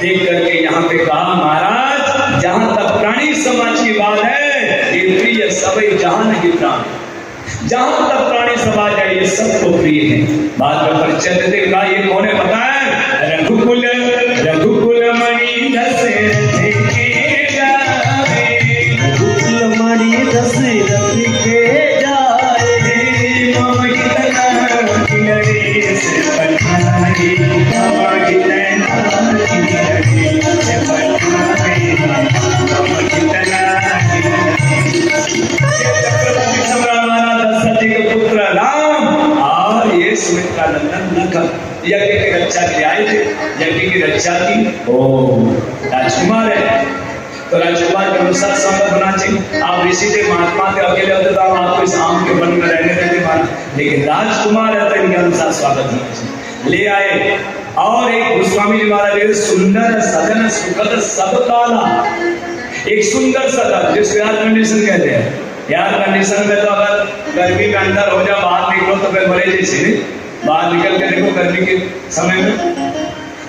देख करके यहाँ पे कहा, महाराज जहां तक प्राणी समाज की बात है, ये प्रिय सभी जहान की प्राण, जहां तक प्राणी समाज है ये सबको प्रिय है। बात का परिचय देते कहा, ये कौन है पता है, रघुकुल रघुकुल मणि दशरथ के जाए, रघुकुल मणि दशरथ के जाए, मोहितना किलरे से पठाए, मोहितना किलरे से पठाए, मोहितना पुत्र राम और ये सुमित्रा नंदन नखम यज्ञ की रक्षा के आए थे। यज्ञ की रक्षा की ओ राजकुमार है, तो राजकुमार के अनुसार स्वागत होना चाहिए। आप ऋषि थे, महात्मा थे, अकेले होते तो आपको इस आम के वन में रहने देते माना, लेकिन राजकुमार है तो इनके अनुसार स्वागत होना चाहिए। ले आए और एक गोस्वामी जी महाराज सुंदर सदन सुखद सब काला, एक सुंदर सदन जिसको एयर कंडीशन कहते हैं। एयर कंडीशन में तो अगर गर्मी में अंदर हो जाए, बाहर निकलो तो फिर मरे जैसे नहीं, बाहर निकल के देखो गर्मी के समय में।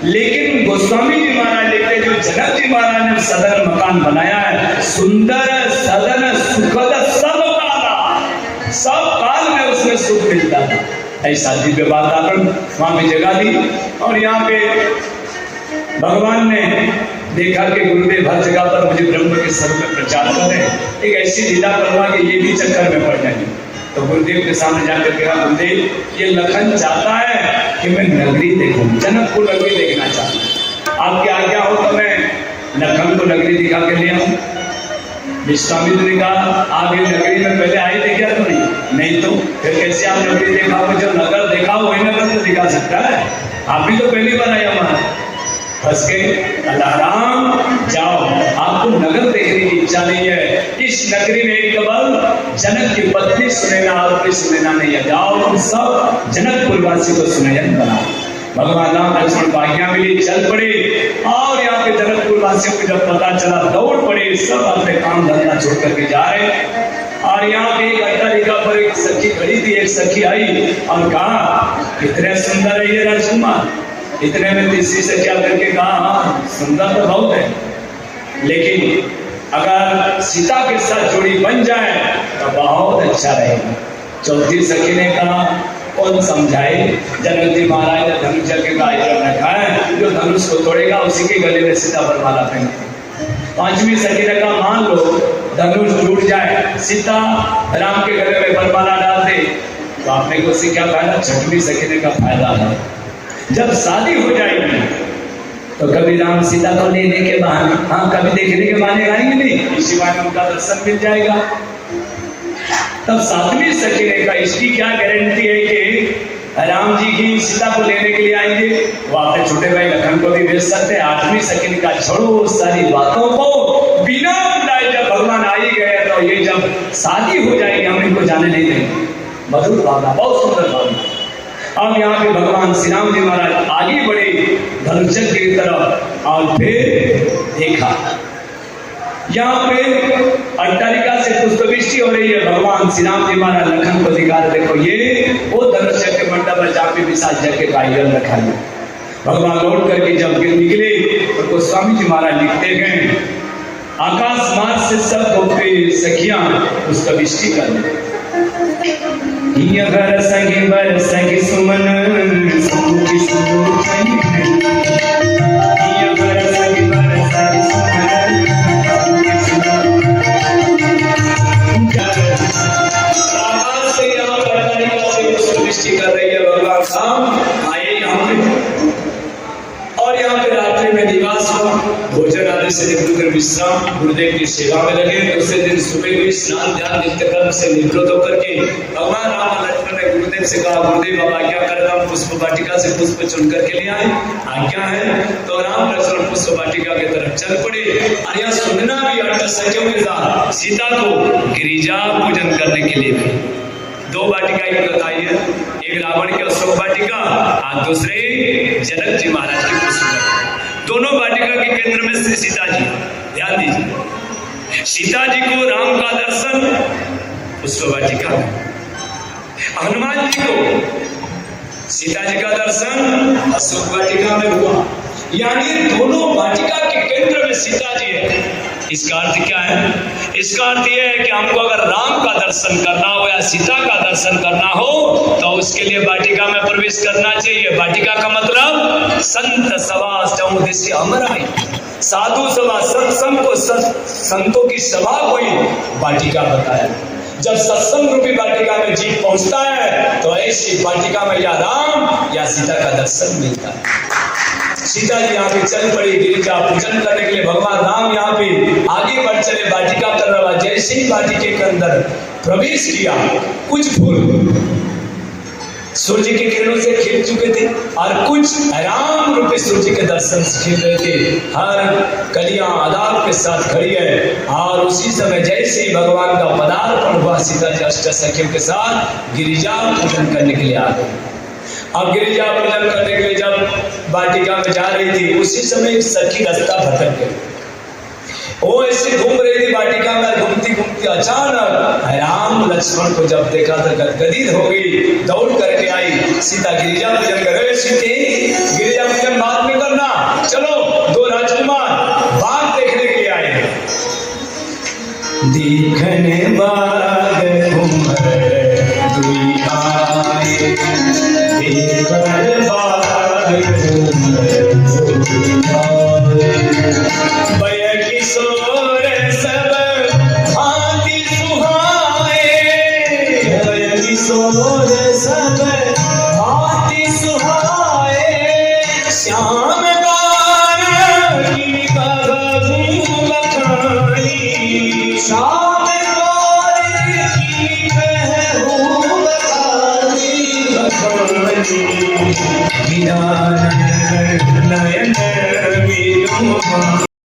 लेकिन गोस्वामी जी महाराज लिखते, जो जनक जी महाराज ने सदन मकान बनाया है, सुंदर सदन सुखद सब काला, सब काल में उसमें सुख मिलता है। ऐसा दिव्य वातावरण वहां पे जगह दी। और यहाँ पे भगवान ने देखा कि गुरुदेव हर जगह पर मुझे ब्रह्म के सर्व में प्रचार कर रहे हैं, एक ऐसी लीला करवा कि ये भी चक्कर में पड़ जाएंगे। तो गुरुदेव के सामने जाकर कहा, गुरुदेव ये लखन चाहता है कि मैं नगरी देखूं, जनकपुर नगरी देखना चाहता हूं, आपकी आज्ञा हो तो मैं लखन को नगरी दिखा के ले आऊं। विश्वामित्र ने कहा, आप ये नगरी में पहले आए थे क्या? तो नहीं तो फिर कैसे आप नगरी देखा? जब नगर देखा वही नगर तो दिखा सकता है, आप भी तो पहली बार आए हमारा। फंस गए, अल्लाह राम जाओ, आपको नगर देखने की इच्छा नहीं है, इस नगरी में केवल जनक की पत्नी सुनैना और कोई सुनैना नहीं है, जाओ तुम सब जनकपुर वासी को सुनैन बनाओ। भगवान राम लक्ष्मण को आज्ञा मिली, चल पड़े। और यहाँ पे जनकपुर वासियों को जब पता चला, दौड़ पड़े, सब अपने काम धंधा छोड़ करके जा रहे। और यहाँ पे एक अट्टालिका पर एक सखी खड़ी थी, एक सखी आई और कहा, कितने सुंदर है ये राजकुमार। इतने में तीसरी से क्या करके कहा, हाँ सुंदर तो बहुत है, लेकिन अगर सीता के साथ जोड़ी बन जाए तो बहुत अच्छा रहेगा। चौथी सखी ने कहा कौन समझाए, जनक जी महाराज ने धनुष के का आयोजन रखा है, जो धनुष को तोड़ेगा उसी के गले में सीता वरमाला पहने। पांचवी सखी ने कहा मान लो धनुष टूट जाए, सीता राम के गले में वरमाला डाल दे तो आपने को उससे क्या फायदा। छठवीं सखी ने का फायदा है जब शादी हो जाएगी तो कभी राम सीता को लेने के बहाने, हाँ कभी देखने के बहाने आएंगे नहीं, इसी बहाने उनका दर्शन मिल जाएगा। तब सातवीं सखी ने कहा इसकी क्या गारंटी है कि राम जी की सीता को लेने के लिए आएंगे, वो अपने छोटे भाई लखन को भी भेज सकते हैं। आठवीं सखी ने कहा छोड़ो सारी बातों को, बिना बुलाए जब भगवान आ ही गए तो ये जब शादी हो जाएगी हम इनको जाने नहीं देंगे। मधुर भावना, बहुत सुंदर भावना। अब यहाँ पे भगवान श्री राम जी महाराज आगे बढ़े धनुचक्र की तरफ और फिर देखा यहाँ पे अट्टालिका से पुष्पवृष्टि हो रही है। भगवान श्री राम जी महाराज लखन को दिखा रहे, देखो ये वो धनुचक्र मंडप है जहाँ पे विशाल यज्ञ का आयोजन रखा है। भगवान लौट करके जब निकले तो गोस्वामी जी महाराज लिखते हैं आकाश मार्ग से सब गोपी सखियां पुष्पवृष्टि कर घर संगी बर संगी सुमन सुखी सुखी घर संगी बर संगी सुमन कर रही है। भगवान राम आए यहाँ पे और यहाँ पे रात्रि में निवास हुआ, भोजन आदि से निवृत्त कर विश्राम गुरुदेव की सेवा में लगे। दूसरे दिन सुबह हुई स्नान ध्यान नित्य कर्म से निवृत्त होकर के भगवान राम और लक्ष्मण ने गुरुदेव से कहा गुरुदेव अब आज्ञा करता हूँ पुष्प वाटिका से पुष्प चुन करके ले आए, आज्ञा है। तो राम लक्ष्मण पुष्प वाटिका की तरफ चल पड़े और यहाँ सुनना भी अष्ट सखियों के साथ सीता को गिरिजा पूजन करने के लिए भी दो वाटिका की बताई है, एक रावण की अशोक वाटिका और दूसरे जनक जी महाराज की पुष्प वाटिका। दोनों वाटिका के केंद्र में श्री सीता जी, ध्यान दीजिए सीता जी को राम का दर्शन पुष्प वाटिका में, हनुमान जी को सीता जी का दर्शन अशोक वाटिका में हुआ, यानी दोनों वाटिका के केंद्र में सीता जी है। इसका अर्थ क्या है? इसका अर्थ यह है कि हमको अगर राम का दर्शन करना हो या सीता का दर्शन करना हो तो उसके लिए वाटिका में प्रवेश करना चाहिए। वाटिका का मतलब संत सभा चौदस्य अमराई, साधु सभा सत्संग को संतों की सभा को ही वाटिका बताया। जब सत्संग रूपी वाटिका में जीव पहुंचता है तो ऐसी वाटिका में या राम या सीता का दर्शन मिलता है। सीता जी यहाँ पे चल पड़ी गिरिजा पूजन करने के लिए, भगवान राम यहाँ पे आगे बढ़ चले वाटिका कर रहा। जैसे ही वाटिके के अंदर प्रवेश किया कुछ फूल सूर्य की किरणों से खिल चुके थे और कुछ राम रूपी सूर्य के दर्शन से खिल रहे थे। हर कलियां आदाब के साथ खड़ी है और उसी समय जैसे ही भगवान का पदार्पण हुआ सीता जी अष्ट सखियों के साथ गिरिजा पूजन करने के लिए आ गए। अब गिरिजा पूजन करने के लिए जब वाटिका में जा रही थी उसी समय एक सखी रास्ता भटक गई। वो ऐसे घूम रही थी वाटिका में, घूमती घूमती अचानक राम लक्ष्मण को जब देखा तो गदगदित हो गई, दौड़ करके आई। सीता गिरिजा पूजन कर रहे, सीते गिरिजा पूजन बाद में करना, चलो दो राजकुमार बाग देखने के लिए आए। देखने बाग घूमर दुई आए, देखने बाग घूमर दुई आए। किशोर सब भांति सुहाए, किशोर सब भांति सुहाए, श्याम गान की कहूँ बखानी, श्याम गान की कहूँ बखानी, नयन नयन